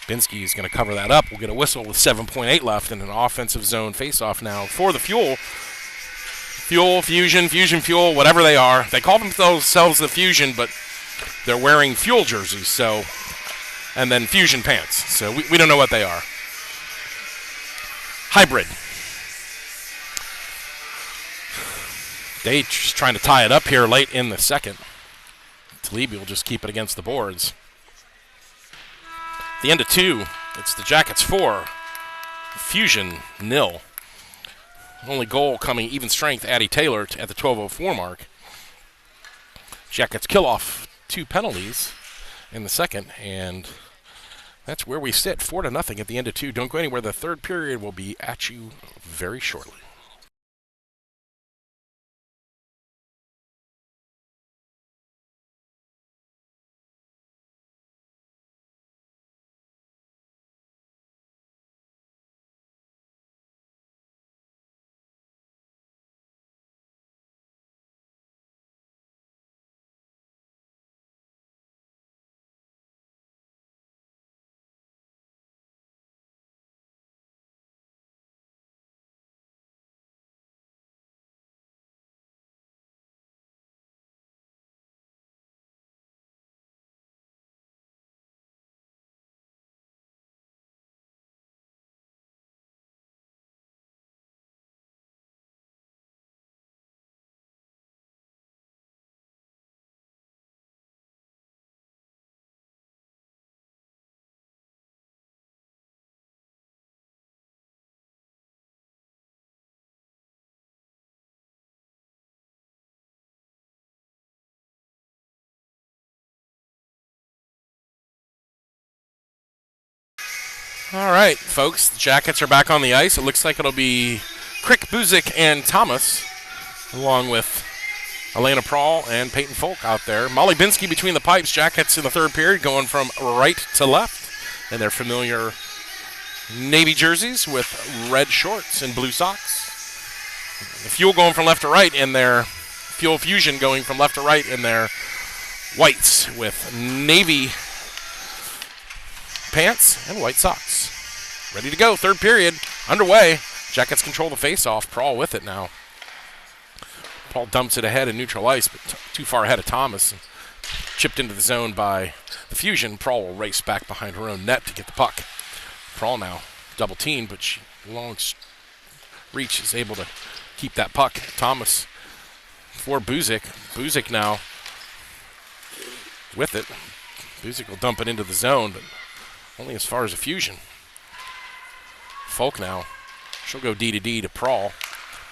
Binsky is going to cover that up. We'll get a whistle with 7.8 left in an offensive zone faceoff now for the Fuel. Fuel, Fusion, Fusion Fuel, whatever they are. They call themselves the Fusion, but they're wearing Fuel jerseys, so, and then Fusion pants. So we don't know what they are. Hybrid. They just trying to tie it up here late in the second. Talibi will just keep it against the boards. At the end of 2, it's the Jackets 4, Fusion 0. Only goal coming even strength, Addie Taylor at the 12:04 mark. Jackets kill off 2 penalties in the second, and that's where we sit, 4-0 at the end of 2. Don't go anywhere. The third period will be at you very shortly. All right, folks. The Jackets are back on the ice. It looks like it'll be Crick, Buzik, and Thomas, along with Elena Prawl and Peyton Folk out there. Molly Binsky between the pipes. Jackets in the third period going from right to left in their familiar navy jerseys with red shorts and blue socks. The Fuel going from left to right in their Fuel Fusion going from left to right in their whites with navy pants and white socks. Ready to go. Third period underway. Jackets control the face-off. Prawl with it now. Prawl dumps it ahead in neutral ice, but too far ahead of Thomas. Chipped into the zone by the Fusion. Prawl will race back behind her own net to get the puck. Prawl now double teamed, but she long reach is able to keep that puck. Thomas for Buzik. Buzik now with it. Buzik will dump it into the zone, but only as far as the Fusion. Folk now. She'll go D to D to Prawl.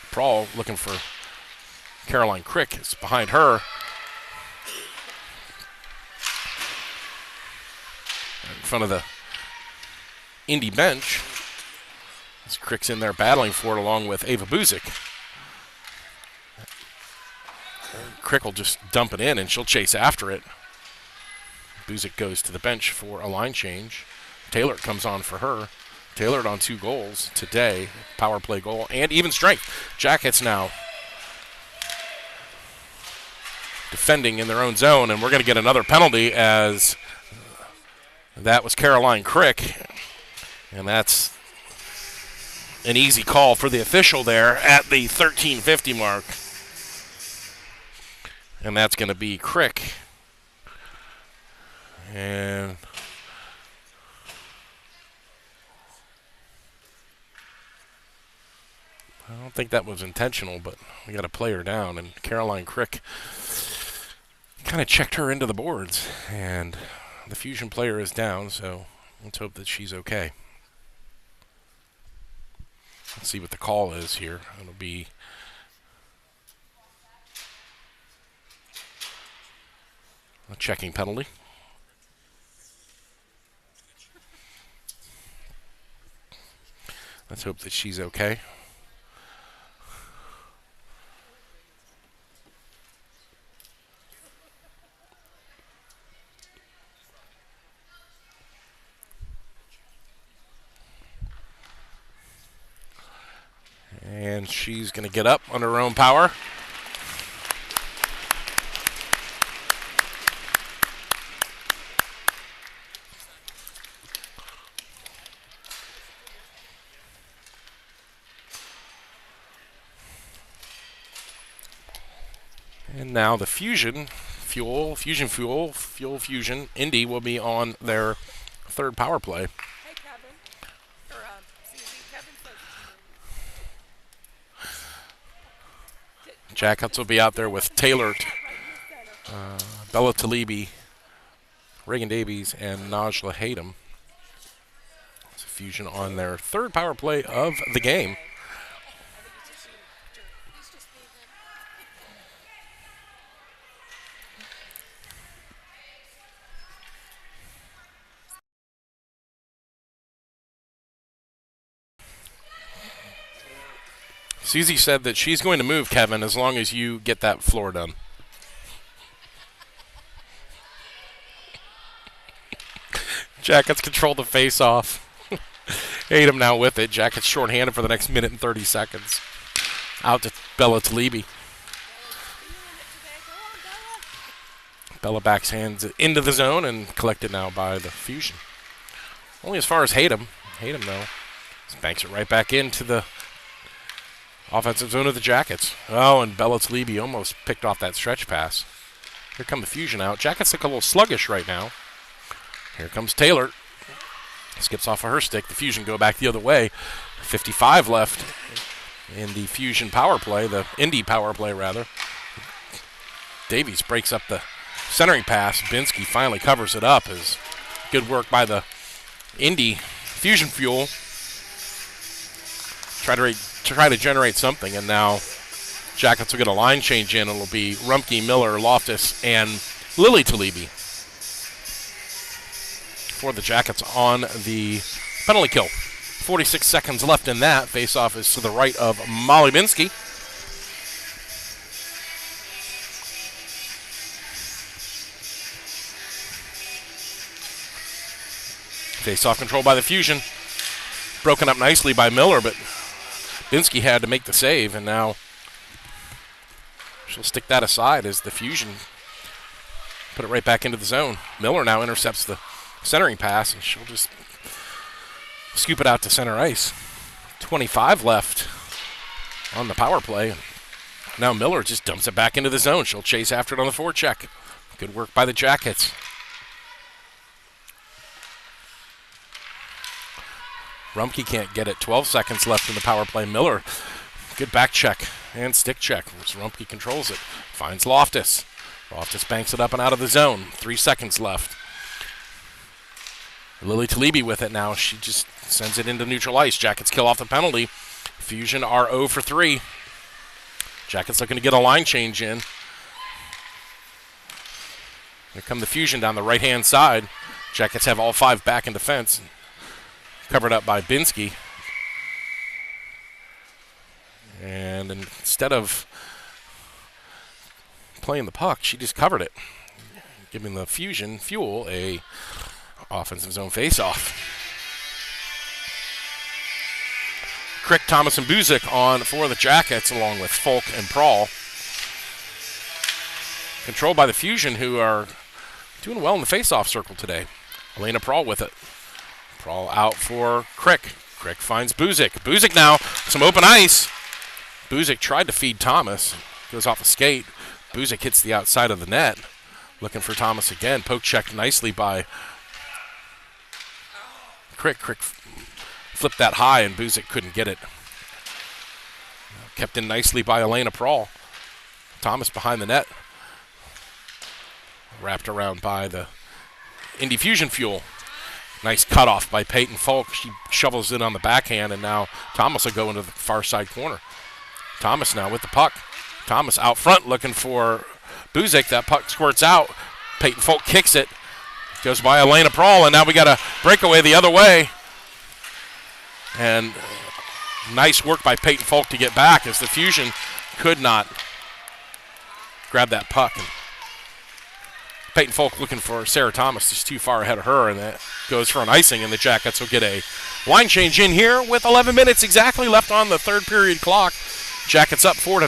Prawl looking for Caroline Crick. Is behind her. In front of the Indy bench. As Crick's in there battling for it along with Ava Buzik. Crick will just dump it in and she'll chase after it. Buzik goes to the bench for a line change. Taylor comes on for her. Taylor on 2 goals today. Power play goal and even strength. Jackets now defending in their own zone, and we're going to get another penalty as that was Caroline Crick. And that's an easy call for the official there at the 13:50 mark. And that's going to be Crick. And I don't think that was intentional, but we got a player down, and Caroline Crick kind of checked her into the boards, and the Fusion player is down, so let's hope that she's okay. Let's see what the call is here. It'll be a checking penalty. Let's hope that she's okay. And she's going to get up under her own power. And now the Fusion Fuel, Indy will be on their third power play. Hey, Kevin. Or, Susie, Kevin says Jackets will be out there with Taylor, Bella Talibi, Reagan Davies, and Najla Hayden. It's a Fusion on their third power play of the game. Susie said that she's going to move, Kevin, as long as you get that floor done. Jackets control the face-off. Hayden now with it. Jackets shorthanded for the next minute and 30 seconds. Out to Bella Talibi. Bella backhands it into the zone and collected now by the Fusion. Only as far as Hayden. Hayden, though, banks it right back into the offensive zone of the Jackets. Oh, and Bella Talibi almost picked off that stretch pass. Here come the Fusion out. Jackets look a little sluggish right now. Here comes Taylor. Skips off of her stick. The Fusion go back the other way. 55 left in the Fusion power play, the Indy power play, rather. Davies breaks up the centering pass. Binsky finally covers it up. As good work by the Indy Fusion Fuel. Try to generate something, and now Jackets will get a line change in. It'll be Rumpke, Miller, Loftus, and Lily Talibi for the Jackets on the Penalty kill. 46 seconds left in that. Face-off is to the right of Molly Binsky. Face-off controlled by the Fusion. Broken up nicely by Miller, but Binsky had to make the save, and now she'll stick that aside as the Fusion put it right back into the zone. Miller now intercepts the centering pass, and she'll just scoop it out to center ice. 25 left on the power play. Now Miller just dumps it back into the zone. She'll chase after it on the forecheck. Good work by the Jackets. Rumpke can't get it. 12 seconds left in the power play. Miller, good back check and stick check. Rumpke controls it. Finds Loftus. Loftus banks it up and out of the zone. 3 seconds left. Lily Talibi with it now. She just sends it into neutral ice. Jackets kill off the penalty. Fusion are 0 for 3. Jackets looking to get a line change in. Here come the Fusion down the right-hand side. Jackets have all 5 back in defense. Covered up by Binsky. And instead of playing the puck, she just covered it, giving the Fusion Fuel a offensive zone face-off. Crick, Thomas, and Buzik on for the Jackets, along with Folk and Prawl. Controlled by the Fusion, who are doing well in the face-off circle today. Elena Prawl with it. Prawl out for Crick. Crick finds Buzik. Buzik now, some open ice. Buzik tried to feed Thomas. Goes off a skate. Buzik hits the outside of the net. Looking for Thomas again. Poke checked nicely by Crick. Crick flipped that high, and Buzik couldn't get it. Kept in nicely by Elena Prawl. Thomas behind the net. Wrapped around by the Indy Fusion Fuel. Nice cutoff by Peyton Folk. She shovels it on the backhand, and now Thomas will go into the far side corner. Thomas now with the puck. Thomas out front looking for Buzik. That puck squirts out. Peyton Folk kicks it. Goes by Elena Prawl, and now we got a breakaway the other way. And nice work by Peyton Folk to get back as the Fusion could not grab that puck. And Peyton Folk looking for Sarah Thomas, just too far ahead of her, and that goes for an icing, and the Jackets will get a line change in here with 11 minutes exactly left on the third period clock. Jackets up 4-0.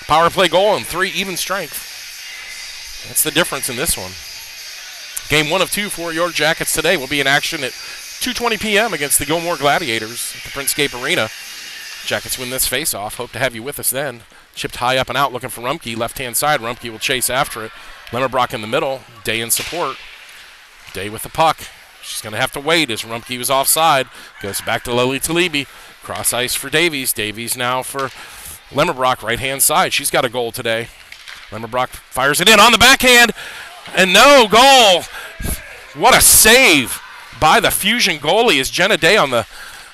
Power play goal and 3 even strength. That's the difference in this one. Game 1 of 2 for your Jackets today will be in action at 2:20 p.m. against the Gilmore Gladiators at the Printscape Arena. Jackets win this face-off. Hope to have you with us then. Chipped high up and out looking for Rumpke. Left-hand side, Rumpke will chase after it. Lemmerbrock in the middle. Day in support. Day with the puck. She's going to have to wait as Rumpke was offside. Goes back to Lily Talibi. Cross ice for Davies. Davies now for Lemmerbrock, right-hand side. She's got a goal today. Lemmerbrock fires it in on the backhand. And no goal. What a save by the Fusion goalie as Jenna Day on the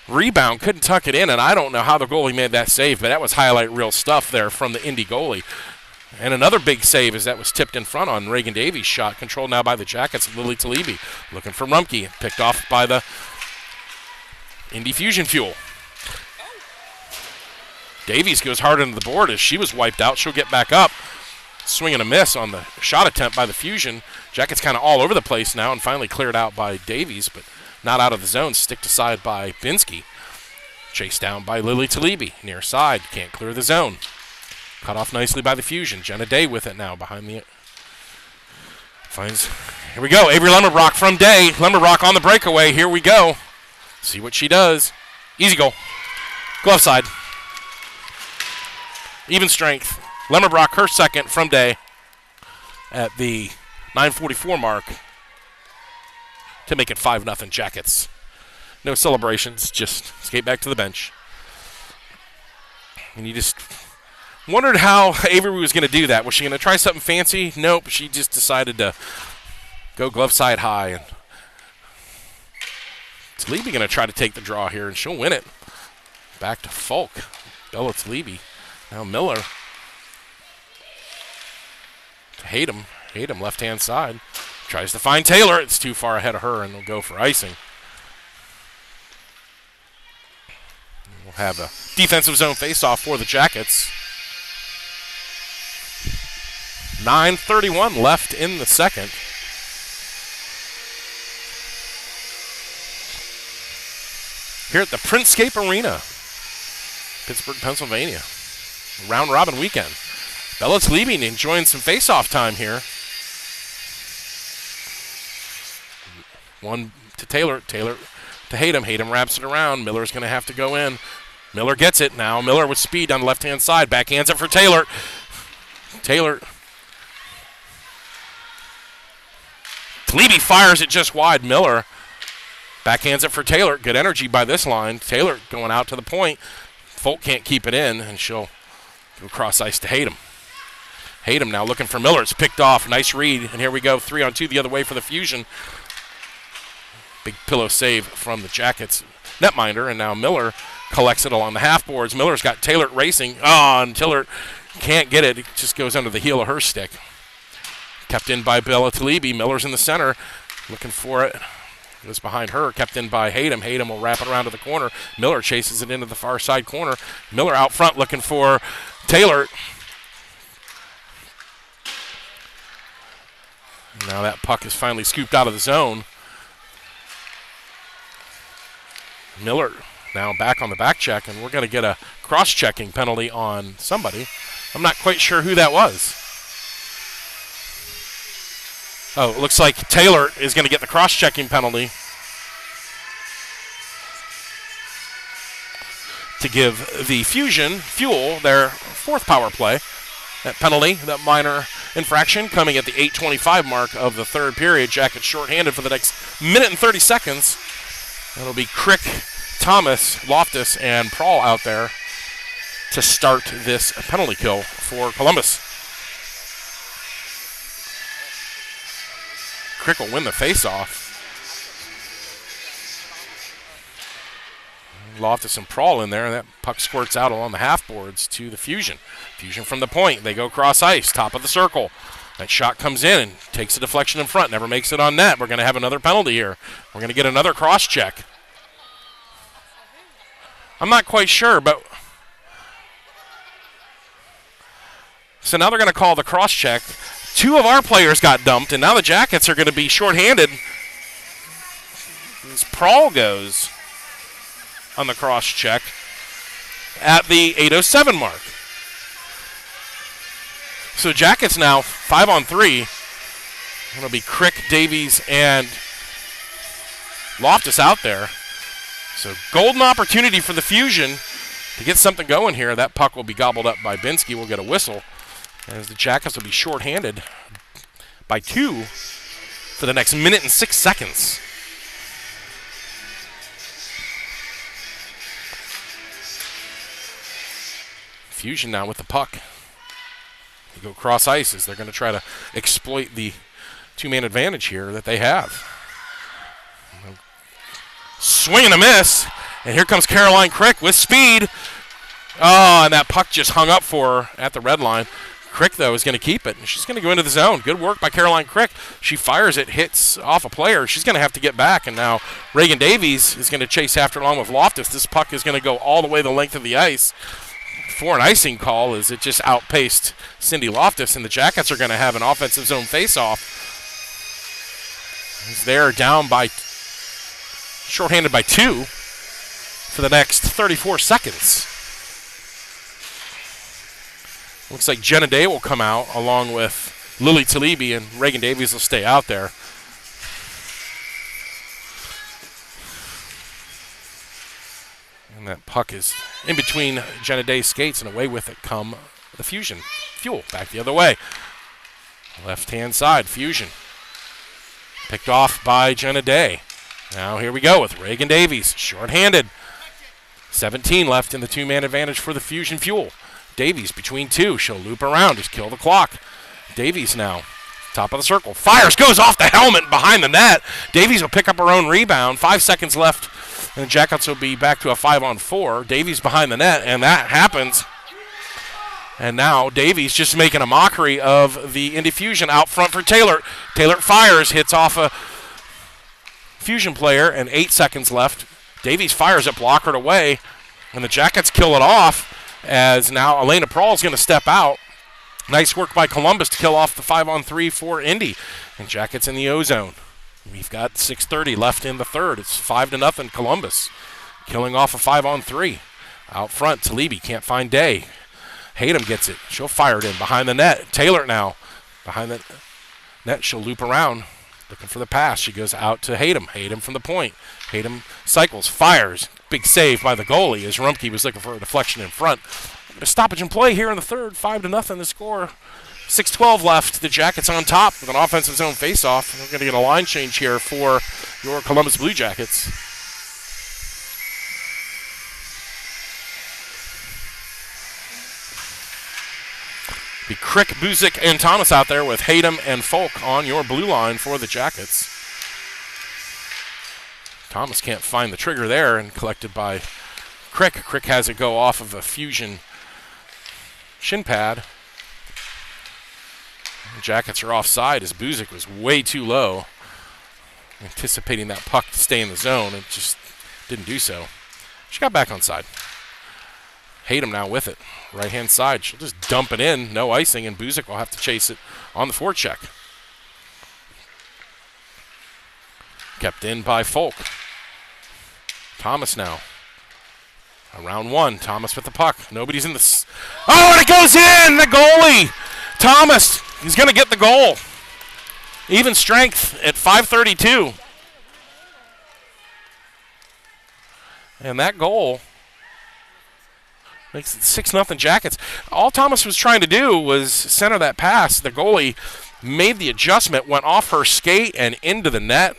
rebound couldn't tuck it in, and I don't know how the goalie made that save, but that was highlight reel stuff there from the Indy goalie. And another big save as that was tipped in front on Reagan Davies' shot, controlled now by the Jackets. Lily Talibi looking for Rumpke, picked off by the Indy Fusion Fuel. Davies goes hard into the board as she was wiped out. She'll get back up. Swing and a miss on the shot attempt by the Fusion. Jackets kind of all over the place now and finally cleared out by Davies, but not out of the zone. Sticked aside by Binsky. Chased down by Lily Talibi. Near side. Can't clear the zone. Cut off nicely by the Fusion. Jenna Day with it now behind the... Finds... Here we go. Avery Lemmerbrock from Day. Lemmerbrock on the breakaway. Here we go. See what she does. Easy goal. Glove side. Even strength. Lemmerbrock, her second from Day at the 9:44 mark to make it 5-0 Jackets. No celebrations, just skate back to the bench. And you just wondered how Avery was going to do that. Was she going to try something fancy? Nope, she just decided to go glove side high. And Talibi going to try to take the draw here, and she'll win it. Back to Folk. Bella Talibi. Now Miller. To Hayden, left-hand side. Tries to find Taylor. It's too far ahead of her, and they'll go for icing. We'll have a defensive zone faceoff for the Jackets. 9:31 left in the second. Here at the Printscape Arena, Pittsburgh, Pennsylvania. Round robin weekend. Bella Talibi enjoying some face-off time here. One to Taylor. Taylor to Hayden. Hayden wraps it around. Miller's going to have to go in. Miller gets it now. Miller with speed on the left-hand side. Backhands it for Taylor. Taylor. Talibi fires it just wide. Miller backhands it for Taylor. Good energy by this line. Taylor going out to the point. Folk can't keep it in, and she'll go cross ice to Hayden. Hayden now looking for Miller. It's picked off. Nice read. And here we go. 3-on-2 the other way for the Fusion. Big pillow save from the Jackets netminder. And now Miller collects it along the half boards. Miller's got Taylor racing. Oh, and Taylor can't get it. It just goes under the heel of her stick. Kept in by Bella Talibi. Miller's in the center. Looking for it. Goes behind her. Kept in by Hayden. Hayden will wrap it around to the corner. Miller chases it into the far side corner. Miller out front looking for Taylor. Now that puck is finally scooped out of the zone. Miller now back on the back check, and we're going to get a cross-checking penalty on somebody. I'm not quite sure who that was. Oh, it looks like Taylor is going to get the cross-checking penalty to give the Fusion Fuel their fourth power play. That penalty, that minor infraction, coming at the 8:25 mark of the third period. Jackets shorthanded for the next minute and 30 seconds. That'll be Crick, Thomas, Loftus, and Prawl out there to start this penalty kill for Columbus. Crick will win the faceoff. Loftus and Prawl in there, and that puck squirts out along the half boards to the Fusion. Fusion from the point. They go cross ice, top of the circle. That shot comes in and takes a deflection in front, never makes it on net. We're going to have another penalty here. We're going to get another cross check. I'm not quite sure, but so now they're going to call the cross check. Two of our players got dumped, and now the Jackets are going to be shorthanded as Prawl goes on the cross check at the 8:07 mark. So Jackets now 5-on-3. It'll be Crick, Davies, and Loftus out there. So golden opportunity for the Fusion to get something going here. That puck will be gobbled up by Binsky. We'll get a whistle as the Jackets will be shorthanded by 2 for the next minute and 6 seconds. Fusion now with the puck. They go cross ice as they're going to try to exploit the two-man advantage here that they have. Swing and a miss, and here comes Caroline Crick with speed. Oh, and that puck just hung up for her at the red line. Crick, though, is going to keep it, and she's going to go into the zone. Good work by Caroline Crick. She fires it, hits off a player. She's going to have to get back, and now Reagan Davies is going to chase after along with Loftus. This puck is going to go all the way the length of the ice for an icing call as it just outpaced Cindy Loftus, and the Jackets are going to have an offensive zone faceoff. As they're down by, shorthanded by 2 for the next 34 seconds. Looks like Jenna Day will come out along with Lily Talibi, and Reagan Davies will stay out there. And that puck is in between Jenna Day's skates, and away with it come the Fusion. Fuel back the other way. Left-hand side, Fusion. Picked off by Jenna Day. Now here we go with Reagan Davies, shorthanded. 17 left in the two-man advantage for the Fusion Fuel. Davies between 2. She'll loop around, just kill the clock. Davies now, top of the circle. Fires, goes off the helmet behind the net. Davies will pick up her own rebound. 5 seconds left, and the Jackets will be back to a 5-on-4. Davies behind the net, and that happens And now Davies just making a mockery of the Indy Fusion out front for Taylor. Taylor fires, hits off a Fusion player, and 8 seconds left. Davies fires it, blockered away, and the Jackets kill it off as now Elena Prawl is going to step out. Nice work by Columbus to kill off the 5-on-3 for Indy. And Jackets in the O-zone. We've got 6:30 left in the third. It's 5-0 Columbus. Killing off a 5-on-3. Out front, Talibi can't find Day. Hayden gets it. She'll fire it in behind the net. Taylor now behind the net. She'll loop around. Looking for the pass. She goes out to Hayden. Hayden from the point. Hayden cycles, fires. Big save by the goalie as Rumpke was looking for a deflection in front. A stoppage and play here in the third. 5-0 the score. 6:12 left. The Jackets on top with an offensive zone faceoff. We're going to get a line change here for your Columbus Blue Jackets. Be Crick, Buzik, and Thomas out there with Hayden and Folk on your blue line for the Jackets. Thomas can't find the trigger there and collected by Crick. Crick has it go off of a Fusion shin pad. The Jackets are offside as Buzik was way too low, anticipating that puck to stay in the zone. It just didn't do so. She got back on side. Hayden now with it. Right-hand side. She'll just dump it in. No icing, and Buzik will have to chase it on the forecheck. Kept in by Folk. Thomas now. Around one. Thomas with the puck. Nobody's in the... Oh, and it goes in! The goalie! Thomas, he's going to get the goal. Even strength at 5:32. And that goal makes it 6-0 Jackets. All Thomas was trying to do was center that pass. The goalie made the adjustment, went off her skate and into the net.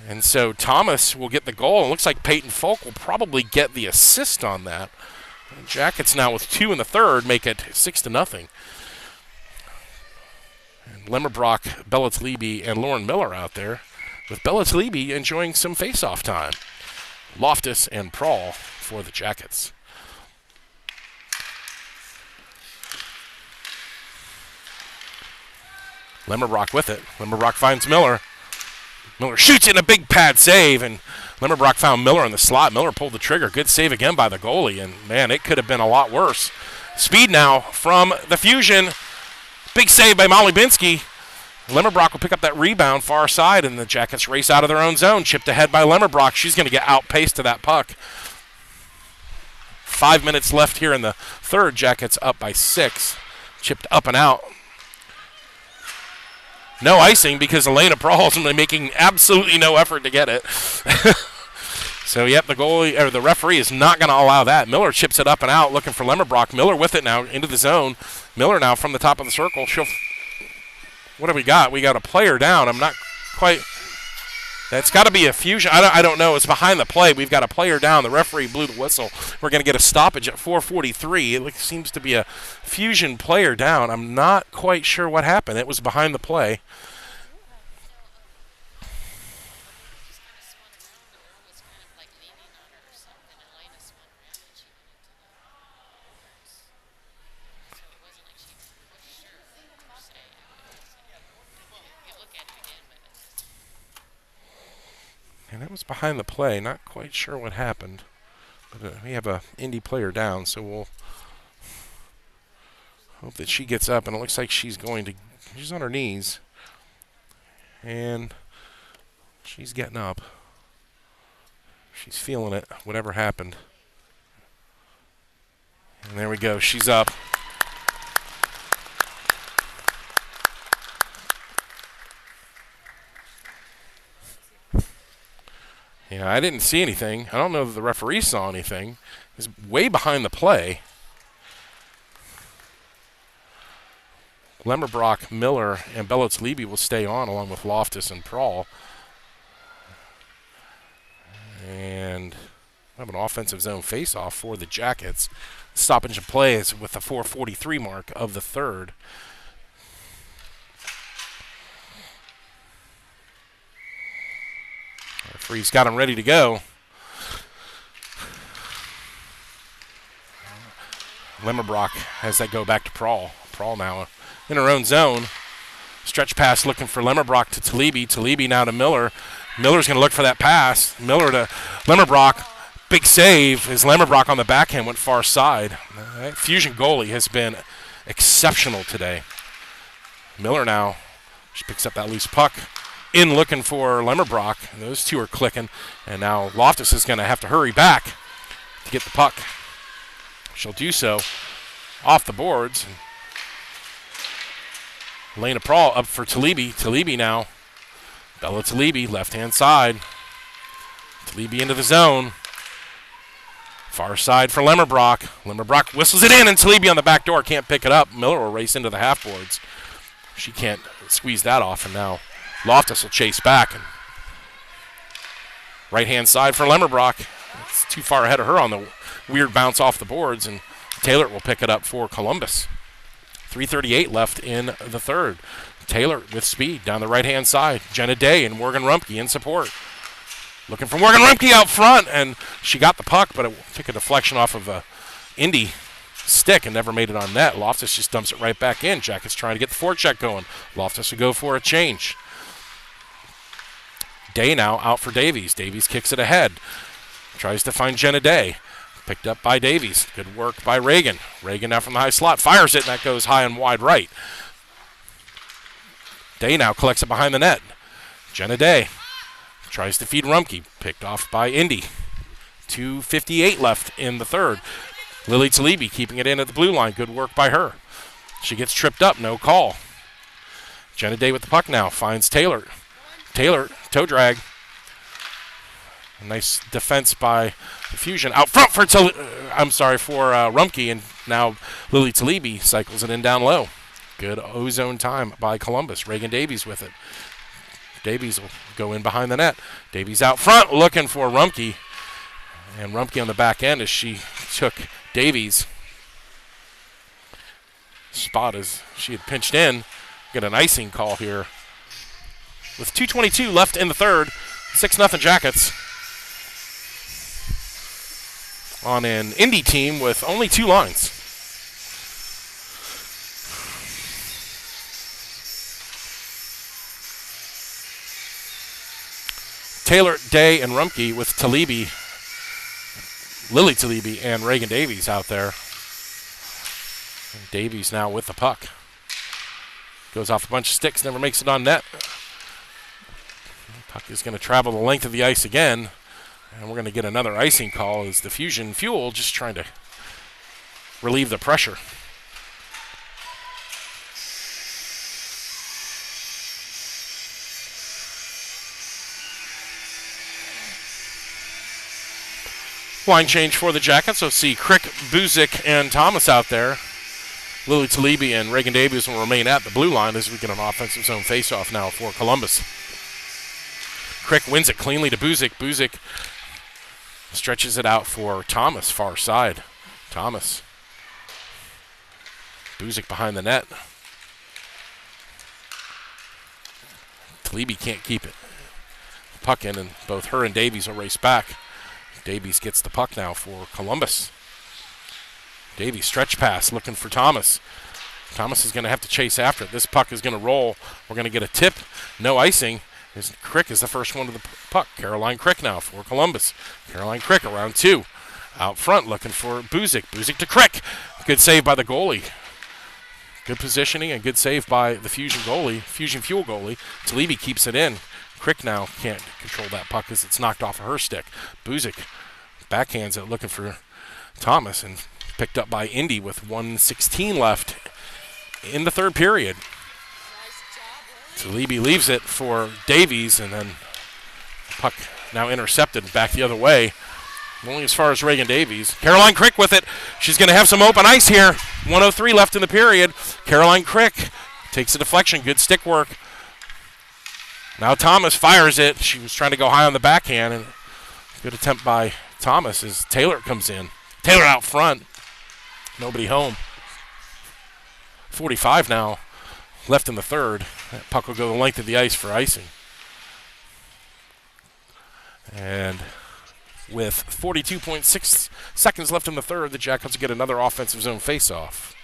And so Thomas will get the goal. It looks like Peyton Folk will probably get the assist on that. The Jackets now with 2 in the third make it 6-0. And Lemmerbrock, Belitz-Leby, and Lauren Miller out there, with Belitz-Leby enjoying some face-off time. Loftus and Prawl for the Jackets. Lemmerbrock with it. Lemmerbrock finds Miller. Miller shoots in a big pad save, and Lemmerbrock found Miller in the slot. Miller pulled the trigger. Good save again by the goalie, and man, it could have been a lot worse. Speed now from the Fusion. Big save by Molly Binsky. Lemmerbrock will pick up that rebound far side, and the Jackets race out of their own zone. Chipped ahead by Lemmerbrock. She's going to get outpaced to that puck. 5 minutes left here in the third. Jackets up by 6. Chipped up and out. No icing because Elena Prahl's making absolutely no effort to get it. So, yep, the goalie or the referee is not going to allow that. Miller chips it up and out, looking for Lemmerbrock. Miller with it now into the zone. Miller now from the top of the circle. What have we got? We got a player down. I'm not quite. That's got to be a Fusion. I don't know. It's behind the play. We've got a player down. The referee blew the whistle. We're going to get a stoppage at 4:43. It seems to be a Fusion player down. I'm not quite sure what happened. It was behind the play. And that was behind the play. Not quite sure what happened. But we have a Indy player down, so we'll hope that she gets up. And it looks like she's on her knees. And she's getting up. She's feeling it, whatever happened. And there we go. She's up. Yeah, I didn't see anything. I don't know that the referee saw anything. He's way behind the play. Lemmerbrock, Miller, and Belitz-Leby will stay on along with Loftus and Prawl. And we have an offensive zone face-off for the Jackets. Stoppage and play is with the 4:43 mark of the third. Referee's got him ready to go. Lemmerbrock has that go back to Prawl. Prawl now in her own zone. Stretch pass looking for Lemmerbrock to Talibi. Talibi now to Miller. Miller's going to look for that pass. Miller to Lemmerbrock. Big save as Lemmerbrock on the backhand went far side. Fusion goalie has been exceptional today. Miller now, she picks up that loose puck. In looking for Lemmerbrock. Those two are clicking. And now Loftus is going to have to hurry back to get the puck. She'll do so off the boards. Lena Prawl up for Talibi. Talibi now. Bella Talibi, left-hand side. Talibi into the zone. Far side for Lemmerbrock. Lemmerbrock whistles it in, and Talibi on the back door can't pick it up. Miller will race into the half boards. She can't squeeze that off, and now Loftus will chase back. And right-hand side for Lemmerbrock. It's too far ahead of her on the weird bounce off the boards, and Taylor will pick it up for Columbus. 3:38 left in the third. Taylor with speed down the right-hand side. Jenna Day and Morgan Rumpke in support. Looking for Morgan Rumpke out front, and she got the puck, but it took a deflection off of a Indy stick and never made it on net. Loftus just dumps it right back in. Jackets trying to get the forecheck going. Loftus will go for a change. Day now out for Davies. Davies kicks it ahead. Tries to find Jenna Day. Picked up by Davies. Good work by Reagan. Reagan now from the high slot. Fires it, and that goes high and wide right. Day now collects it behind the net. Jenna Day tries to feed Rumpke. Picked off by Indy. 2:58 left in the third. Lily Talibi keeping it in at the blue line. Good work by her. She gets tripped up. No call. Jenna Day with the puck now. Finds Taylor. Taylor, toe drag. A nice defense by the Fusion. Out front for Rumpke, and now Lily Talibi cycles it in down low. Good O-zone time by Columbus. Reagan Davies with it. Davies will go in behind the net. Davies out front looking for Rumpke. And Rumpke on the back end as she took Davies' spot as she had pinched in. Get an icing call here. With 2:22 left in the third. 6-0 Jackets. On an Indy team with only 2 lines. Taylor, Day, and Rumpke with Talibi, Lily Talibi, and Reagan Davies out there. And Davies now with the puck. Goes off a bunch of sticks, never makes it on net. Puck is going to travel the length of the ice again. And we're going to get another icing call as the Fusion Fuel just trying to relieve the pressure. Line change for the Jackets. Let's see Crick, Buzik, and Thomas out there. Lily Talibi and Reagan Davies will remain at the blue line as we get an offensive zone faceoff now for Columbus. Crick wins it cleanly to Buzik. Buzik stretches it out for Thomas, far side. Thomas. Buzik behind the net. Talibi can't keep it. Puck in, and both her and Davies will race back. Davies gets the puck now for Columbus. Davies stretch pass looking for Thomas. Thomas is going to have to chase after it. This puck is going to roll. We're going to get a tip. No icing. Crick is the first one to the puck. Caroline Crick now for Columbus. Caroline Crick around 2. Out front looking for Buzik. Buzik to Crick. Good save by the goalie. Good positioning and good save by the Fusion Fuel goalie. Talibi keeps it in. Crick now can't control that puck as it's knocked off of her stick. Buzik backhands it looking for Thomas and picked up by Indy with 1:16 left in the third period. Talibi leaves it for Davies, and then the puck now intercepted back the other way. Only as far as Reagan Davies. Caroline Crick with it. She's going to have some open ice here. 1:03 left in the period. Caroline Crick takes a deflection. Good stick work. Now Thomas fires it. She was trying to go high on the backhand, and good attempt by Thomas as Taylor comes in. Taylor out front. Nobody home. 45 now left in the third. That puck will go the length of the ice for icing. And With 42.6 seconds left in the third, the Jackets get another offensive zone faceoff.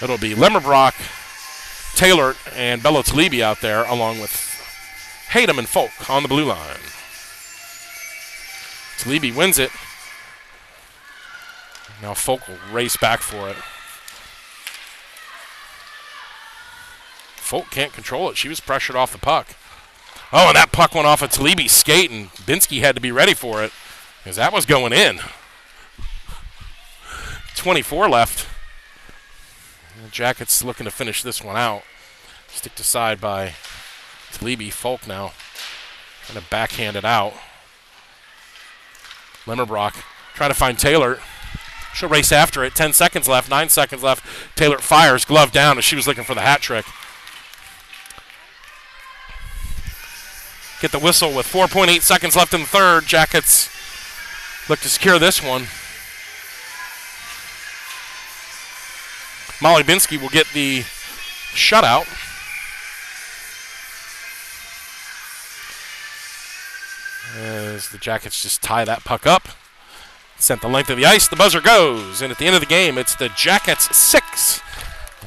It'll be Lemmerbrock, Taylor, and Bello Talibi out there, along with Hayden and Folk on the blue line. Talibi wins it. Now Folk will race back for it. Folk can't control it. She was pressured off the puck. Oh, and that puck went off of Talibi's skate, and Binsky had to be ready for it because that was going in. 24 left. The Jackets looking to finish this one out. Sticked aside by Talibi. Folk now trying to backhand it out. Lemmerbrock trying to find Taylor. She'll race after it. 10 seconds left, 9 seconds left. Taylor fires, glove down, as she was looking for the hat trick. Get the whistle with 4.8 seconds left in the third. Jackets look to secure this one. Molly Binsky will get the shutout. As the Jackets just tie that puck up. Sent the length of the ice. The buzzer goes. And at the end of the game, it's the Jackets 6.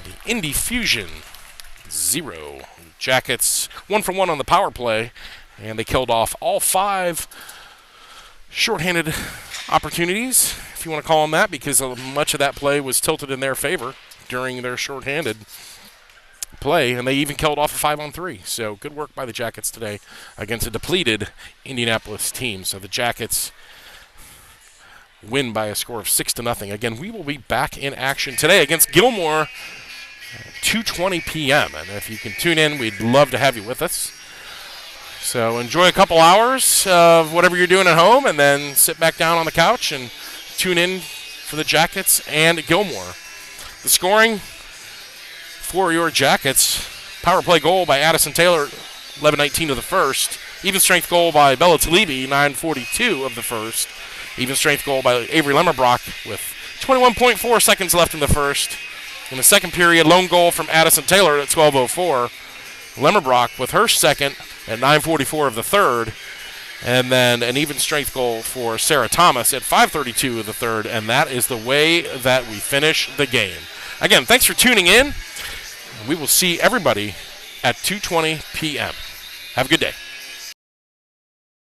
The Indy Fusion 0. Jackets 1 for 1 on the power play. And they killed off all 5 shorthanded opportunities, if you want to call them that, because much of that play was tilted in their favor during their shorthanded play, and they even killed off a 5-on-3. So good work by the Jackets today against a depleted Indianapolis team. So the Jackets win by a score of 6-0. Again, we will be back in action today against Gilmore at 2:20 p.m. And if you can tune in, we'd love to have you with us. So enjoy a couple hours of whatever you're doing at home, and then sit back down on the couch and tune in for the Jackets and Gilmore. The scoring for your Jackets: power play goal by Addison Taylor, 11:19 of the first. Even strength goal by Bella Talibi, 9:42 of the first. Even strength goal by Avery Lemmerbrock with 21.4 seconds left in the first. In the second period, lone goal from Addison Taylor at 12:04. Lemmerbrock with her second at 9:44 of the third. And then an even strength goal for Sarah Thomas at 5:32 of the third. And that is the way that we finish the game. Again, thanks for tuning in. We will see everybody at 2:20 p.m. Have a good day.